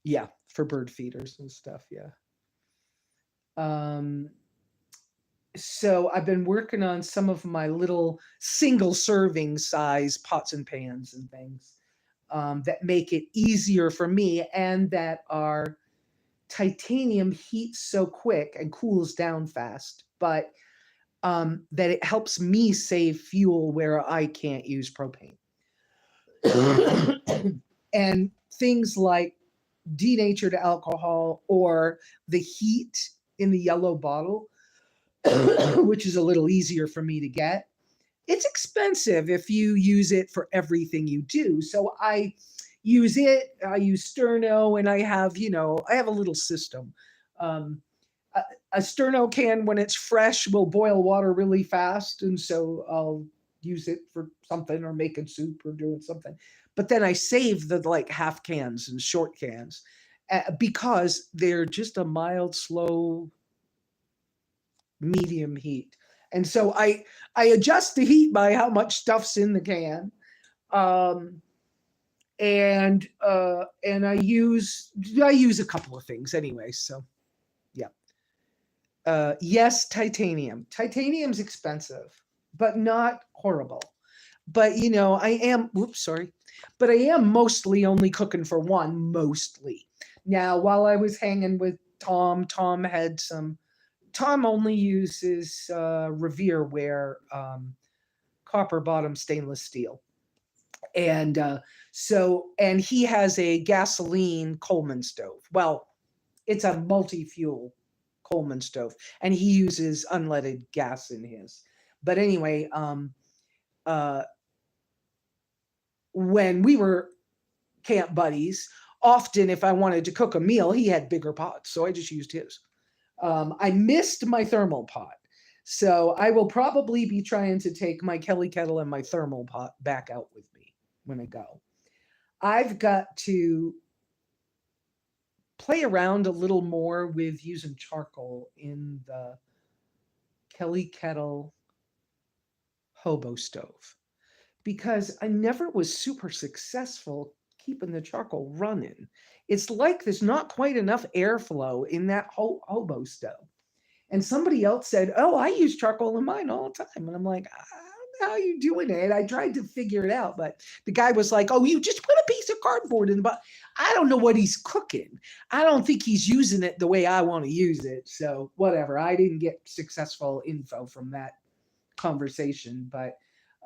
yeah, for bird feeders and stuff. Yeah. Um, so I've been working on some of my little single serving size pots and pans and things that make it easier for me and that are titanium heats so quick and cools down fast, but that it helps me save fuel where I can't use propane. And things like denatured alcohol or the heat in the yellow bottle, which is a little easier for me to get. It's expensive if you use it for everything you do. So I use it, I use sterno, and I have, I have a little system. Um, a sterno can, when it's fresh, will boil water really fast. And so I'll use it for something or making soup or doing something. But then I save the like half cans and short cans because they're just a mild, slow, medium heat. And so I adjust the heat by how much stuff's in the can. Um, and I use a couple of things anyway. So yeah. Yes, titanium. Titanium's expensive, but not horrible. But but I am mostly only cooking for one, mostly. Now, while I was hanging with Tom, Tom only uses Revere ware copper bottom stainless steel. And and he has a gasoline Coleman stove. Well, it's a multi-fuel Coleman stove, and he uses unleaded gas in his. But anyway, uh, when we were camp buddies, often if I wanted to cook a meal, he had bigger pots, so I just used his. I missed my thermal pot, so I will probably be trying to take my Kelly kettle and my thermal pot back out with me when I go. I've got to play around a little more with using charcoal in the Kelly kettle hobo stove because I never was super successful keeping the charcoal running. It's like there's not quite enough airflow in that whole hobo stove. And somebody else said, "Oh, I use charcoal in mine all the time." And I'm like, "I don't know how you doing it." I tried to figure it out, but the guy was like, "Oh, you just put a piece of cardboard in the bottom." I don't know what he's cooking. I don't think he's using it the way I want to use it. So whatever. I didn't get successful info from that conversation, but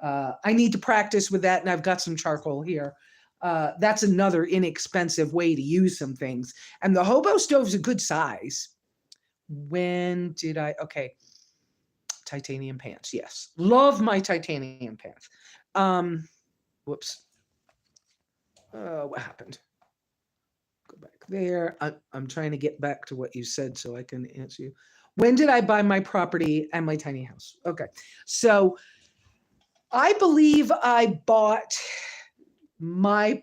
I need to practice with that, and I've got some charcoal here. That's another inexpensive way to use some things. And the hobo stove's a good size. When did I? Okay, titanium pants. Yes, love my titanium pants. Whoops. What happened? Go back there. I'm trying to get back to what you said so I can answer you. When did I buy my property and my tiny house? Okay, so I believe I bought my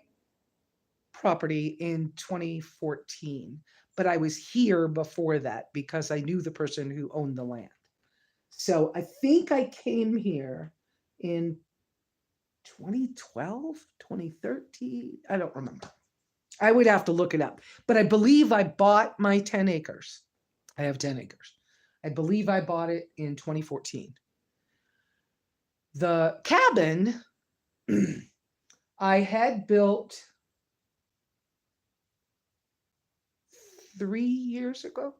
property in 2014, but I was here before that because I knew the person who owned the land. So I think I came here in 2012, 2013. I don't remember. I would have to look it up. But I believe I bought my 10 acres. I have 10 acres. I believe I bought it in 2014. The cabin I had built 3 years ago.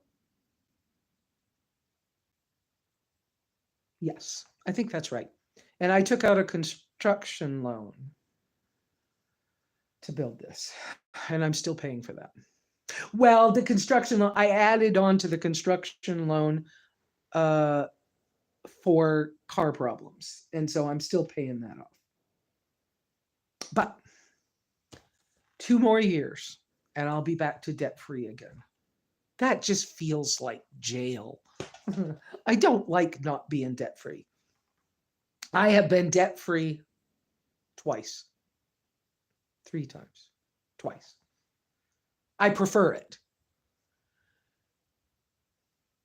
Yes, I think that's right. And I took out a construction loan to build this, and I'm still paying for that. Well, the construction loan, I added on to the construction loan for car problems, and so I'm still paying that off. But 2 more years, and I'll be back to debt free again. That just feels like jail. I don't like not being debt free. I have been debt free twice, 3 times, twice. I prefer it.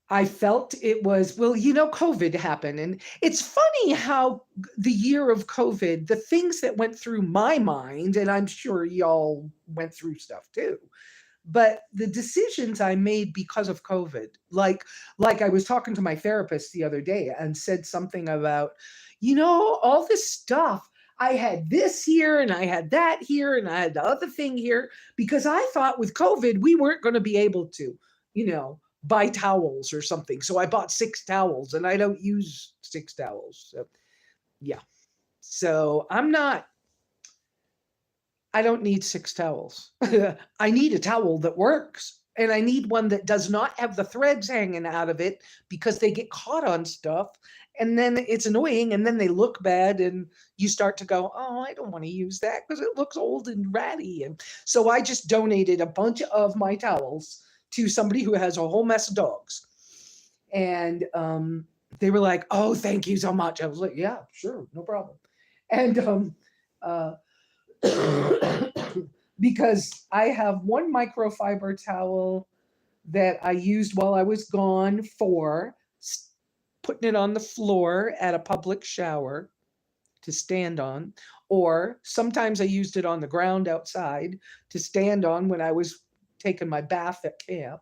I felt it was, well, COVID happened. And it's funny how the year of COVID, the things that went through my mind, and I'm sure y'all went through stuff too, but the decisions I made because of COVID, like I was talking to my therapist the other day and said something about, all this stuff. I had this here and I had that here and I had the other thing here because I thought with COVID we weren't going to be able to, buy towels or something. So I bought 6 towels and I don't use 6 towels. So yeah. So I don't need 6 towels. I need a towel that works. And I need one that does not have the threads hanging out of it because they get caught on stuff. And then it's annoying. And then they look bad. And you start to go, oh, I don't want to use that because it looks old and ratty. And so I just donated a bunch of my towels to somebody who has a whole mess of dogs. And they were like, oh, thank you so much. I was like, yeah, sure, no problem. And because I have one microfiber towel that I used while I was gone for putting it on the floor at a public shower to stand on, or sometimes I used it on the ground outside to stand on when I was taking my bath at camp.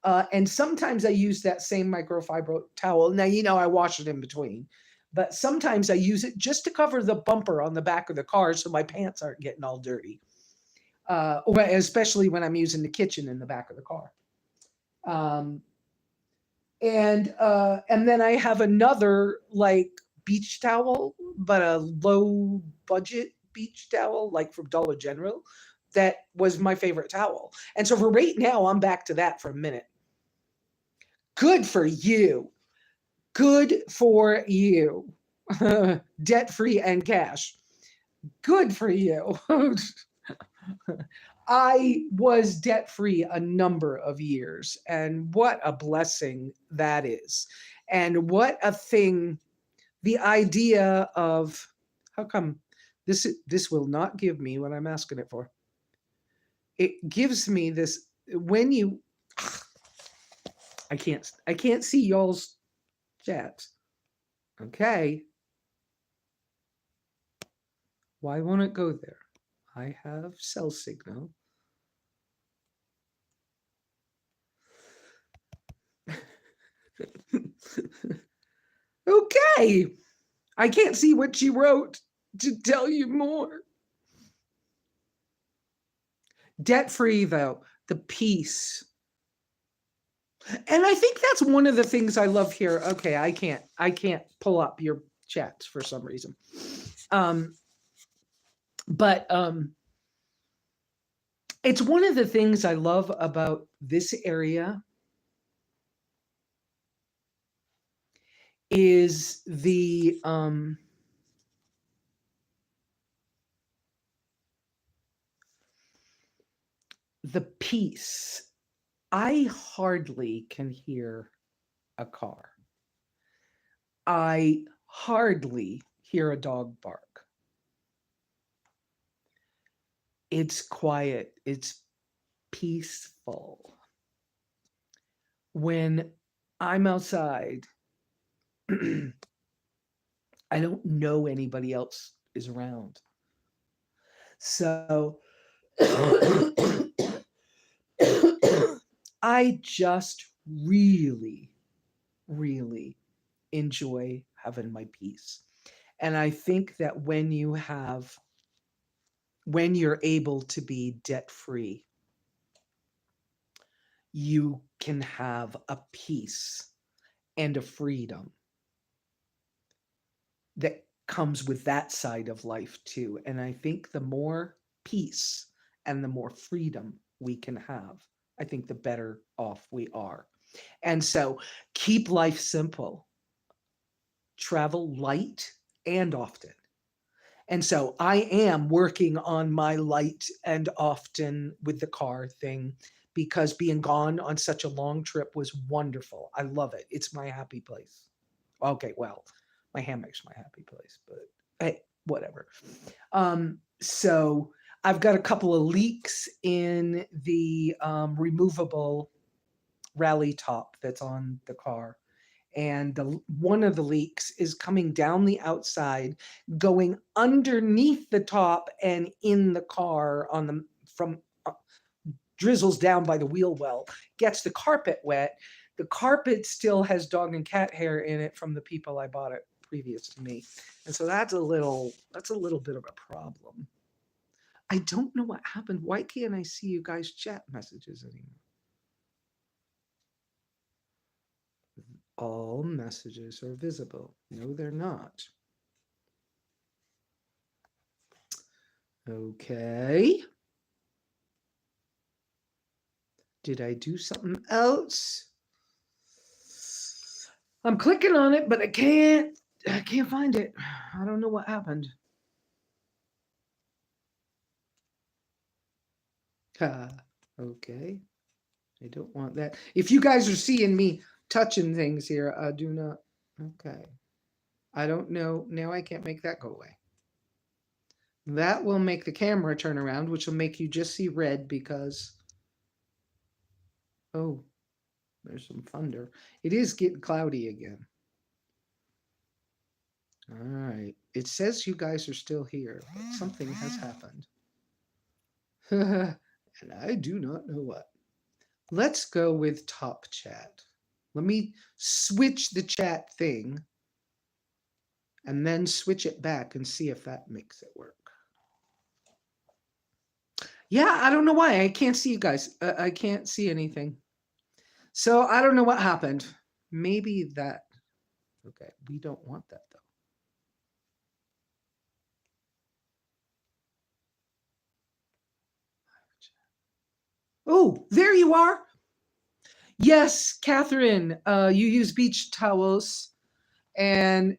And sometimes I use that same microfiber towel. Now, I wash it in between, but sometimes I use it just to cover the bumper on the back of the car so my pants aren't getting all dirty, especially when I'm using the kitchen in the back of the car. And then I have another like beach towel, but a low budget beach towel, like from Dollar General, that was my favorite towel. And so for right now, I'm back to that for a minute. Good for you. Good for you. Debt-free and cash. Good for you. I was debt-free a number of years, and what a blessing that is. And what a thing, the idea of, how come this will not give me what I'm asking it for? It gives me this, when you, I can't see y'all's chats. Okay. Why won't it go there? I have cell signal. Okay. I can't see what she wrote to tell you more. Debt-free, though, the peace. And I think that's one of the things I love here. Okay, I can't pull up your chats for some reason. But it's one of the things I love about this area is the peace. I hardly can hear a car. I hardly hear a dog bark. It's quiet. It's peaceful. When I'm outside, I don't know anybody else is around. So I just really, really enjoy having my peace. And I think that when you're able to be debt free, you can have a peace and a freedom that comes with that side of life too. And I think the more peace and the more freedom we can have, I think the better off we are. And so keep life simple, travel light and often. And so I am working on my light and often with the car thing because being gone on such a long trip was wonderful. I love it. It's my happy place. Okay, well, my hammock's my happy place, but hey, whatever. So I've got a couple of leaks in the removable rally top that's on the car. And one of the leaks is coming down the outside, going underneath the top and in the car on the from drizzles down by the wheel well, gets the carpet wet. The carpet still has dog and cat hair in it from the people I bought it previous to me. And so that's a little bit of a problem. I don't know what happened. Why can't I see you guys' chat messages anymore? All messages are visible. No, they're not. Okay. Did I do something else? I'm clicking on it, but I can't find it. I don't know what happened. Okay. I don't want that. If you guys are seeing me touching things here, do not. Okay. I don't know. Now I can't make that go away. That will make the camera turn around, which will make you just see red because, oh, there's some thunder. It is getting cloudy again. All right. It says you guys are still here, but something has happened. And I do not know what. Let's go with top chat. Let me switch the chat thing and then switch it back and see if that makes it work. Yeah, I don't know why. I can't see you guys. I can't see anything. So I don't know what happened. Maybe that. Okay, we don't want that though. Oh, there you are. Yes, Catherine, you use beach towels and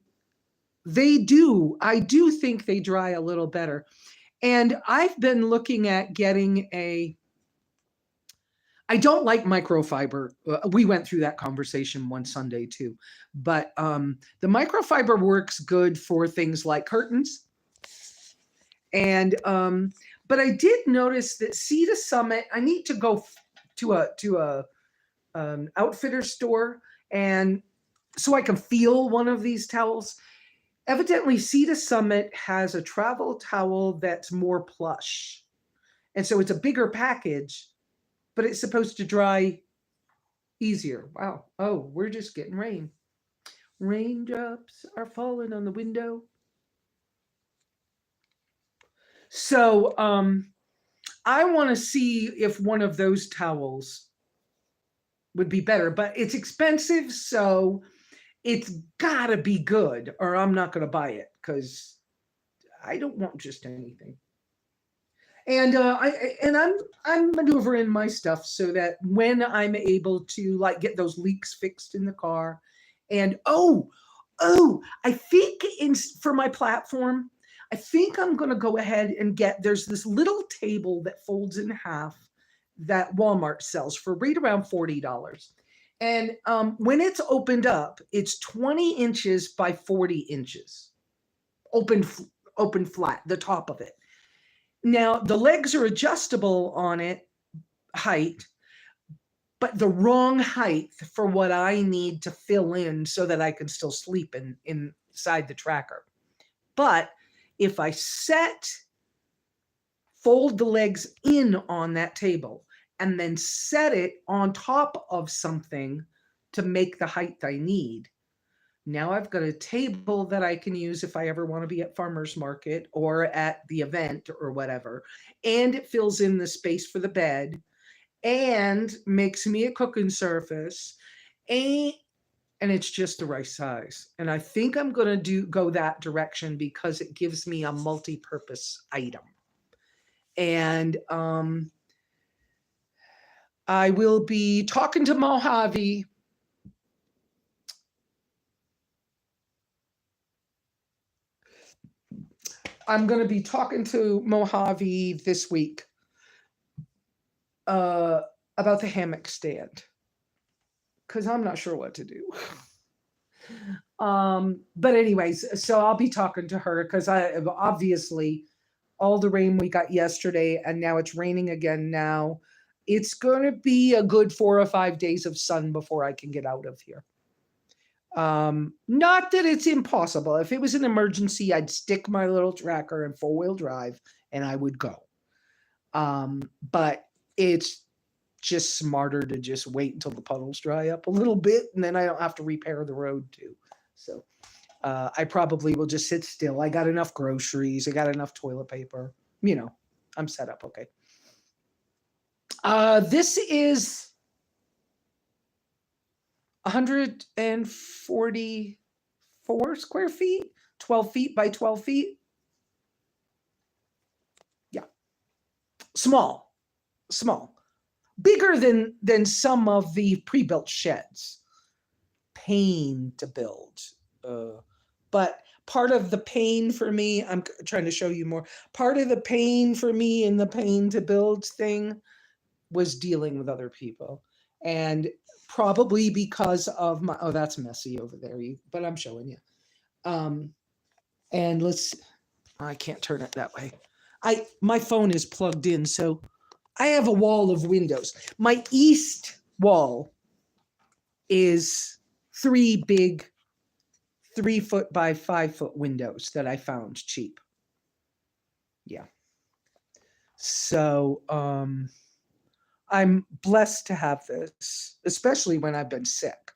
they do. I do think they dry a little better. And I've been looking at getting I don't like microfiber. We went through that conversation one Sunday too. But the microfiber works good for things like curtains. And but I did notice that Sea to Summit, I need to go to a outfitter store and so I can feel one of these towels. Evidently, Sea to Summit has a travel towel that's more plush. And so it's a bigger package, but it's supposed to dry easier. Wow. Oh, we're just getting rain. Raindrops are falling on the window. So I want to see if one of those towels would be better, but it's expensive, so it's gotta be good, or I'm not gonna buy it because I don't want just anything. And I'm maneuvering my stuff so that when I'm able to like get those leaks fixed in the car, and I think for my platform, I think I'm gonna go ahead and there's this little table that folds in half that Walmart sells for right around $40. And when it's opened up, it's 20 inches by 40 inches, open flat, the top of it. Now, the legs are adjustable on it, height, but the wrong height for what I need to fill in so that I can still sleep inside the tracker. But if I fold the legs in on that table, and then set it on top of something to make the height I need. Now I've got a table that I can use if I ever want to be at farmer's market or at the event or whatever. And it fills in the space for the bed and makes me a cooking surface. And it's just the right size. And I think I'm going to go that direction because it gives me a multi-purpose item. And I will be talking to Mojave. I'm going to be talking to Mojave this week about the hammock stand because I'm not sure what to do. But anyways, so I'll be talking to her because I obviously all the rain we got yesterday, and now it's raining again now. It's going to be a good 4 or 5 days of sun before I can get out of here. Not that it's impossible. If it was an emergency, I'd stick my little tracker in 4-wheel drive and I would go. But it's just smarter to just wait until the puddles dry up a little bit, and then I don't have to repair the road too. So I probably will just sit still. I got enough groceries. I got enough toilet paper. You know, I'm set up okay. This is 144 square feet, 12 feet by 12 feet. Yeah. Small. Bigger than some of the pre-built sheds. Pain to build. But part of the pain for me, I'm trying to show you more. Part of the pain for me in the pain to build thing was dealing with other people. And probably because of my, oh, that's messy over there, but I'm showing you. And I can't turn it that way. My phone is plugged in, so I have a wall of windows. My east wall is 3 big 3-foot by 5-foot windows that I found cheap. Yeah. So I'm blessed to have this, especially when I've been sick.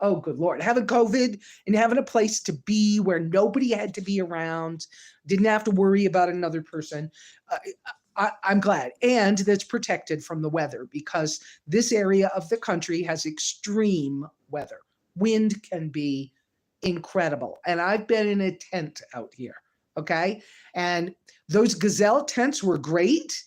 Oh, good Lord. Having COVID and having a place to be where nobody had to be around, didn't have to worry about another person. I'm glad. And that's protected from the weather, because this area of the country has extreme weather. Wind can be incredible. And I've been in a tent out here. Okay. And those gazelle tents were great.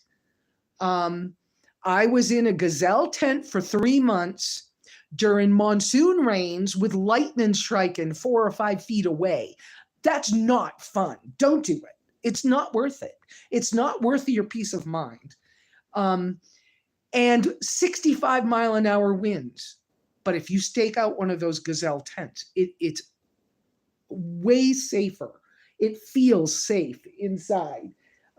I was in a gazelle tent for 3 months during monsoon rains with lightning striking 4 or 5 feet away. That's not fun. Don't do it. It's not worth it. It's not worth your peace of mind. And 65-mile-an-hour winds. But if you stake out one of those gazelle tents, it's way safer. It feels safe inside.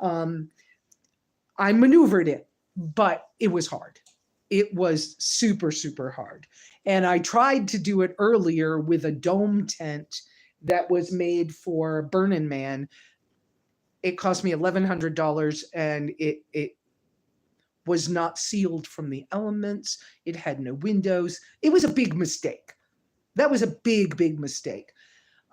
I maneuvered it, but it was hard. It was super, super hard. And I tried to do it earlier with a dome tent that was made for Burning Man. It cost me $1,100, and it was not sealed from the elements. It had no windows. It was a big mistake. That was a big, big mistake.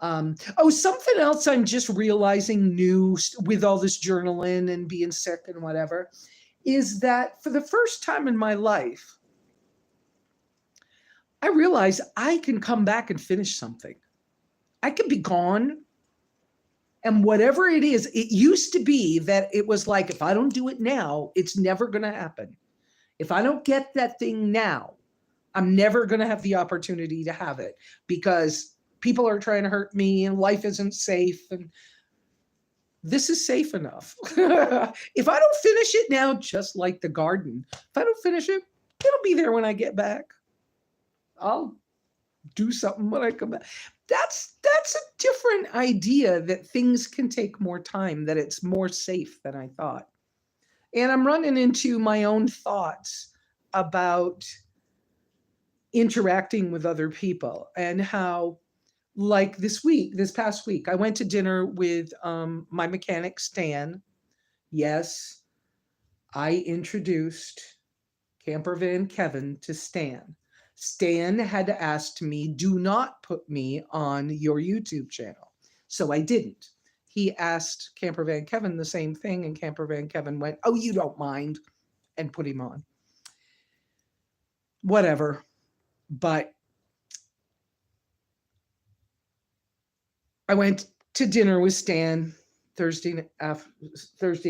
Something else I'm just realizing new with all this journaling and being sick and whatever, is that for the first time in my life, I realize I can come back and finish something. I can be gone. And whatever it is, it used to be that it was like, if I don't do it now, it's never going to happen. If I don't get that thing now, I'm never going to have the opportunity to have it, because people are trying to hurt me and life isn't safe. And this is safe enough. If I don't finish it now, just like the garden, if I don't finish it, it'll be there when I get back. I'll do something when I come back. That's a different idea, that things can take more time, that it's more safe than I thought. And I'm running into my own thoughts about interacting with other people, and how, like this past week, I went to dinner with my mechanic, Stan. Yes, I introduced Campervan Kevin to Stan. Stan had asked me, do not put me on your YouTube channel. So I didn't. He asked Campervan Kevin the same thing, and Campervan Kevin went, oh, you don't mind, and put him on. Whatever. But I went to dinner with Stan Thursday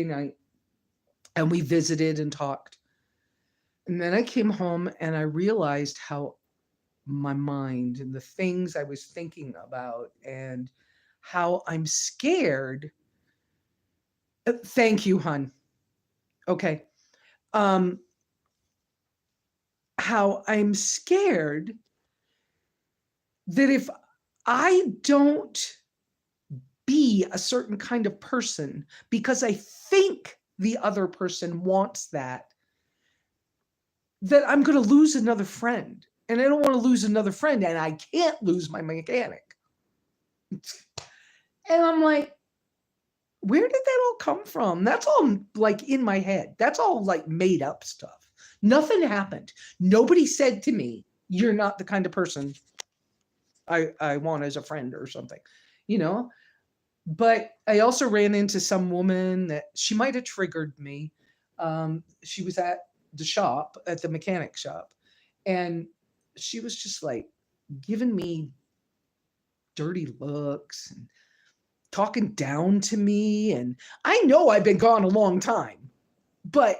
night, and we visited and talked. And then I came home and I realized how my mind and the things I was thinking about, and how I'm scared. Thank you, hon. Okay. How I'm scared that if I don't be a certain kind of person because I think the other person wants that I'm going to lose another friend. And I don't want to lose another friend, and I can't lose my mechanic. And I'm like, where did that all come from? That's all like in my head. That's all like made up stuff. Nothing happened. Nobody said to me, you're not the kind of person I want as a friend or something, you know? But I also ran into some woman that she might have triggered me. She was at the shop, at the mechanic shop, and she was just like giving me dirty looks and talking down to me. And I know I've been gone a long time, but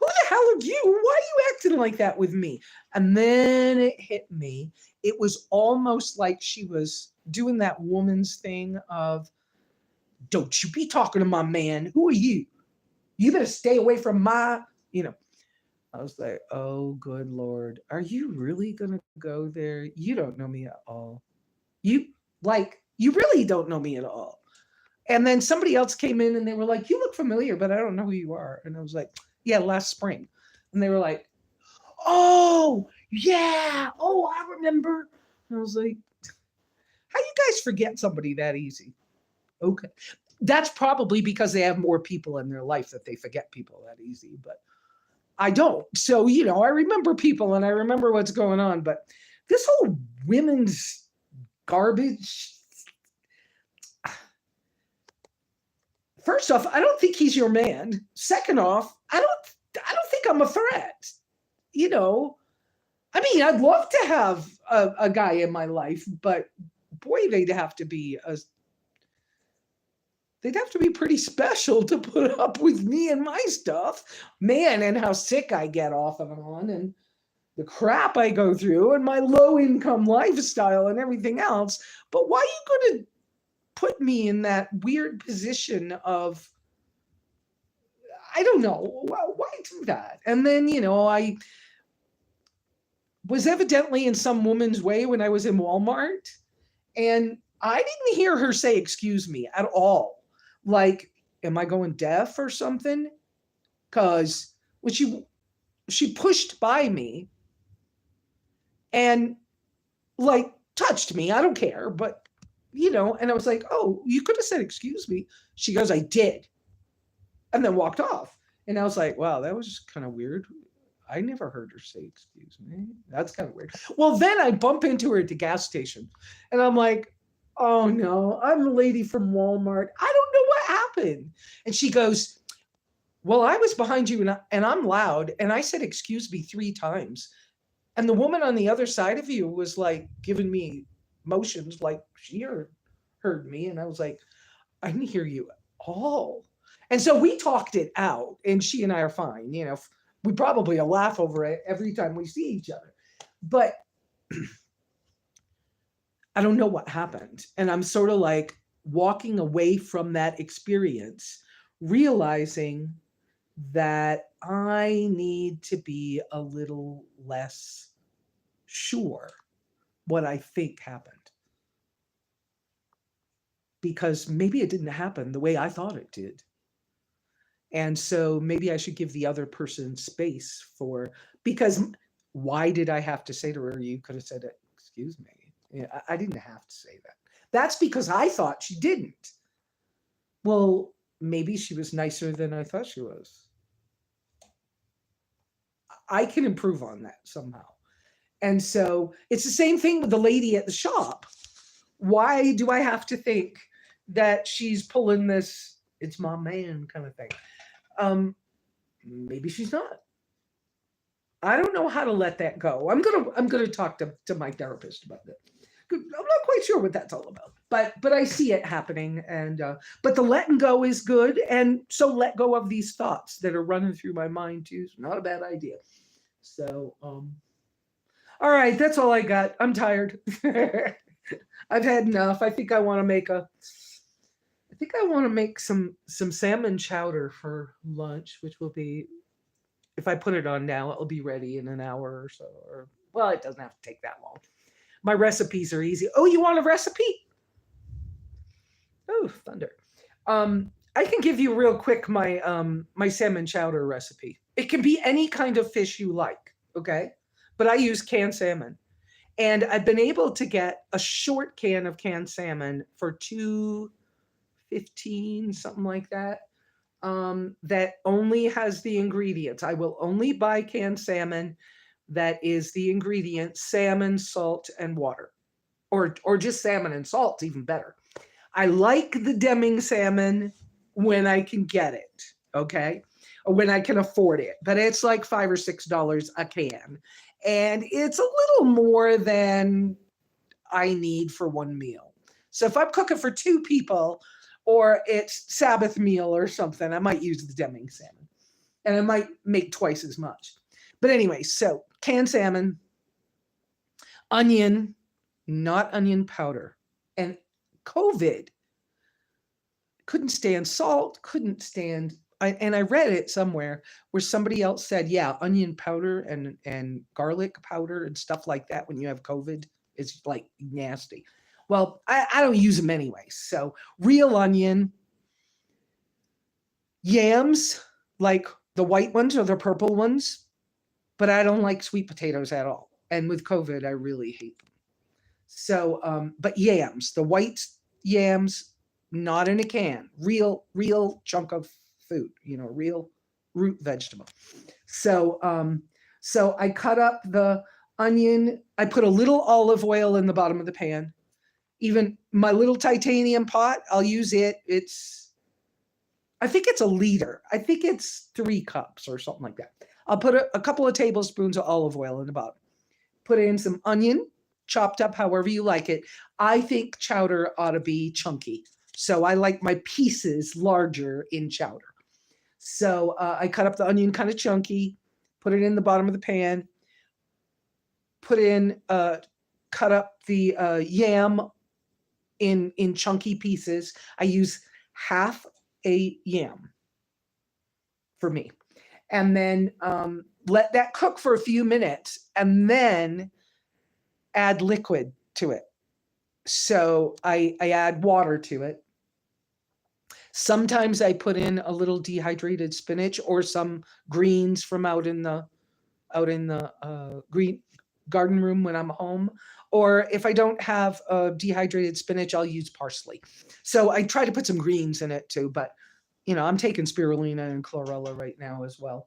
who the hell are you? Why are you acting like that with me? And then it hit me. It was almost like she was doing that woman's thing of, don't you be talking to my man. Who are you? You better stay away from my, I was like, oh, good Lord. Are you really going to go there? You don't know me at all. You really don't know me at all. And then somebody else came in and they were like, you look familiar, but I don't know who you are. And I was like, yeah, last spring. And they were like, oh, yeah. Oh, I remember. And I was like, how you guys forget somebody that easy? Okay. That's probably because they have more people in their life that they forget people that easy, but I don't. So, I remember people and I remember what's going on, but this whole women's garbage. First off, I don't think he's your man. Second off, I don't think I'm a threat. I mean, I'd love to have a guy in my life, but boy, they'd have to be pretty special to put up with me and my stuff. Man, and how sick I get off and on, and the crap I go through, and my low income lifestyle and everything else. But why are you going to put me in that weird position of, I don't know, why do that? And then, I was evidently in some woman's way when I was in Walmart, and I didn't hear her say, excuse me at all. Like, am I going deaf or something? Because when she pushed by me and like touched me, I don't care, but and I was like, oh, you could have said, excuse me. She goes, I did. And then walked off. And I was like, wow, that was kind of weird. I never heard her say, excuse me. That's kind of weird. Well, then I bump into her at the gas station and I'm like, oh no, I'm the lady from Walmart. I don't know what happened. And she goes, well, I was behind you and I'm loud. And I said, excuse me 3 times. And the woman on the other side of you was like giving me motions like she heard me. And I was like, I didn't hear you at all. And so we talked it out, and she and I are fine. We probably laugh over it every time we see each other. But I don't know what happened. And I'm sort of like walking away from that experience, realizing that I need to be a little less sure what I think happened. Because maybe it didn't happen the way I thought it did. And so maybe I should give the other person space because why did I have to say to her, you could have said, excuse me. I didn't have to say that. That's because I thought she didn't. Well, maybe she was nicer than I thought she was. I can improve on that somehow. And so it's the same thing with the lady at the shop. Why do I have to think that she's pulling this, it's my man kind of thing? Maybe she's not. I don't know how to let that go. I'm gonna talk to my therapist about that. I'm not quite sure what that's all about, but I see it happening, and but the letting go is good, and so let go of these thoughts that are running through my mind too. It's not a bad idea. So, all right, that's all I got. I'm tired. I've had enough. I think I want to make some salmon chowder for lunch, which will be, if I put it on now, it'll be ready in an hour or so. Or, well, it doesn't have to take that long. My recipes are easy. Oh, you want a recipe? Oh, thunder. I can give you real quick my salmon chowder recipe. It can be any kind of fish you like, okay? But I use canned salmon. And I've been able to get a short can of canned salmon for 2.15, something like that. That only has the ingredients. I will only buy canned salmon that is the ingredients salmon, salt, and water. Or just salmon and salt, even better. I like the Deming salmon when I can get it, okay? Or when I can afford it. But it's like $5 or $6 a can. And it's a little more than I need for one meal. So if I'm cooking for two people or it's Sabbath meal or something, I might use the Deming salmon. And I might make twice as much. But anyway, so canned salmon, onion, not onion powder. And COVID couldn't stand salt, couldn't stand. And I read it somewhere where somebody else said, yeah, onion powder and garlic powder and stuff like that when you have COVID is like nasty. Well, I don't use them anyway. So real onion, yams, like the white ones or the purple ones, but I don't like sweet potatoes at all. And with COVID, I really hate them. So, but yams, the white yams, not in a can, real chunk of food, real root vegetable. So I cut up the onion. I put a little olive oil in the bottom of the pan. Even my little titanium pot, I'll use it. I think it's a liter. I think it's 3 cups or something like that. I'll put a couple of tablespoons of olive oil in the bottom. Put in some onion, chopped up however you like it. I think chowder ought to be chunky. So I like my pieces larger in chowder. So I cut up the onion kind of chunky, put it in the bottom of the pan, cut up the yam in chunky pieces. I use half a yam for me. And then let that cook for a few minutes and then add liquid to it. So I add water to it. Sometimes I put in a little dehydrated spinach or some greens from out in the green garden room when I'm home. Or if I don't have dehydrated spinach, I'll use parsley. So I try to put some greens in it too, but I'm taking spirulina and chlorella right now as well.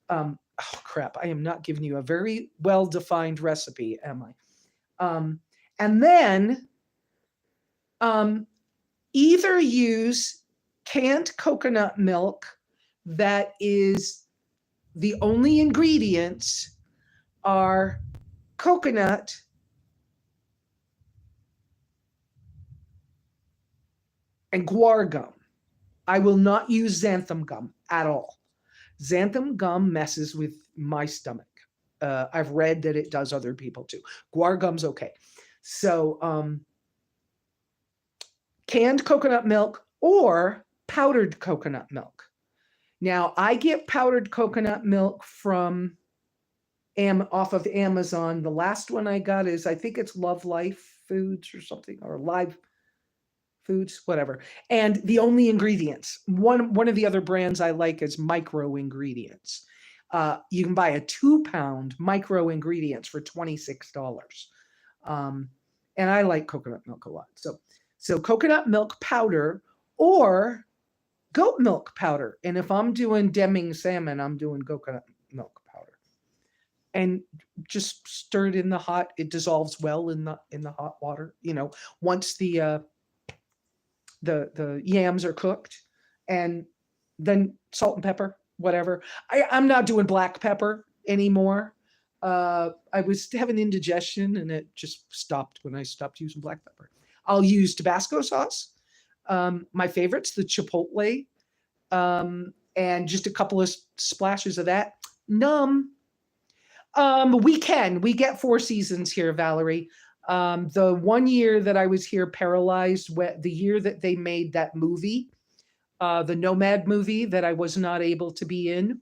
Oh crap, I am not giving you a very well-defined recipe, am I? And then either use canned coconut milk that is the only ingredients are coconut and guar gum. I will not use xanthan gum at all. Xanthan gum messes with my stomach. I've read that it does other people too. Guar gum's okay. So canned coconut milk or powdered coconut milk. Now, I get powdered coconut milk from off of Amazon. The last one I got is, I think it's Love Life Foods or something, or Live Foods, whatever. And the only ingredients, one of the other brands I like is Micro Ingredients. You can buy a 2-pound Micro Ingredients for $26. And I like coconut milk a lot. So coconut milk powder or goat milk powder. And if I'm doing Deming salmon, I'm doing coconut milk powder. And just stir it in the hot. It dissolves well in the hot water. Once the yams are cooked, and then salt and pepper, whatever. I'm not doing black pepper anymore. I was having indigestion and it just stopped when I stopped using black pepper. I'll use Tabasco sauce. My favorite's the Chipotle, and just a couple of splashes of that. We get 4 seasons here, Valerie. The one year that I was here paralyzed, the year that they made that movie, the Nomad movie that I was not able to be in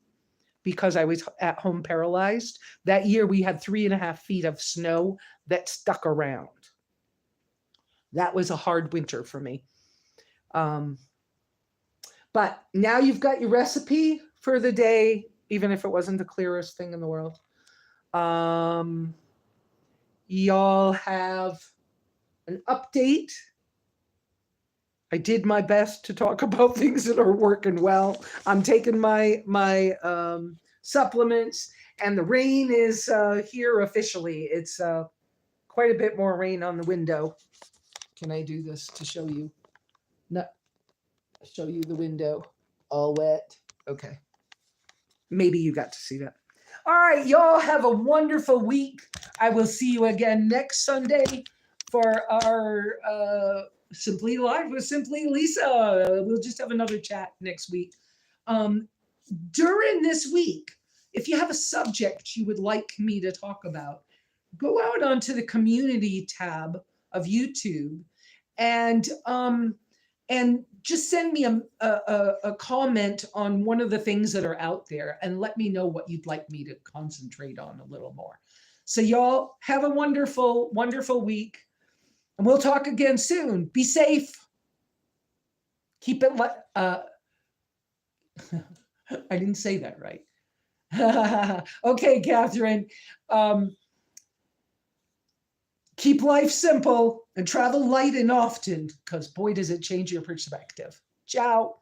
because I was at home paralyzed, that year we had 3.5 feet of snow that stuck around. That was a hard winter for me. Um, but now you've got your recipe for the day, even if it wasn't the clearest thing in the world. Y'all have an update. I did my best to talk about things that are working well. I'm taking my supplements, and the rain is here officially. It's quite a bit more rain on the window. Can I do this to show you? No, show you the window all wet. Okay. Maybe you got to see that. All right, y'all have a wonderful week. I will see you again next Sunday for our Simply Live with SimplyLesa. We'll just have another chat next week. During this week, if you have a subject you would like me to talk about, go out onto the community tab of YouTube and just send me a comment on one of the things that are out there and let me know what you'd like me to concentrate on a little more. So y'all have a wonderful, wonderful week. And we'll talk again soon. Be safe. Keep it I didn't say that right. Okay, Catherine. Keep life simple and travel light and often, because boy, does it change your perspective. Ciao.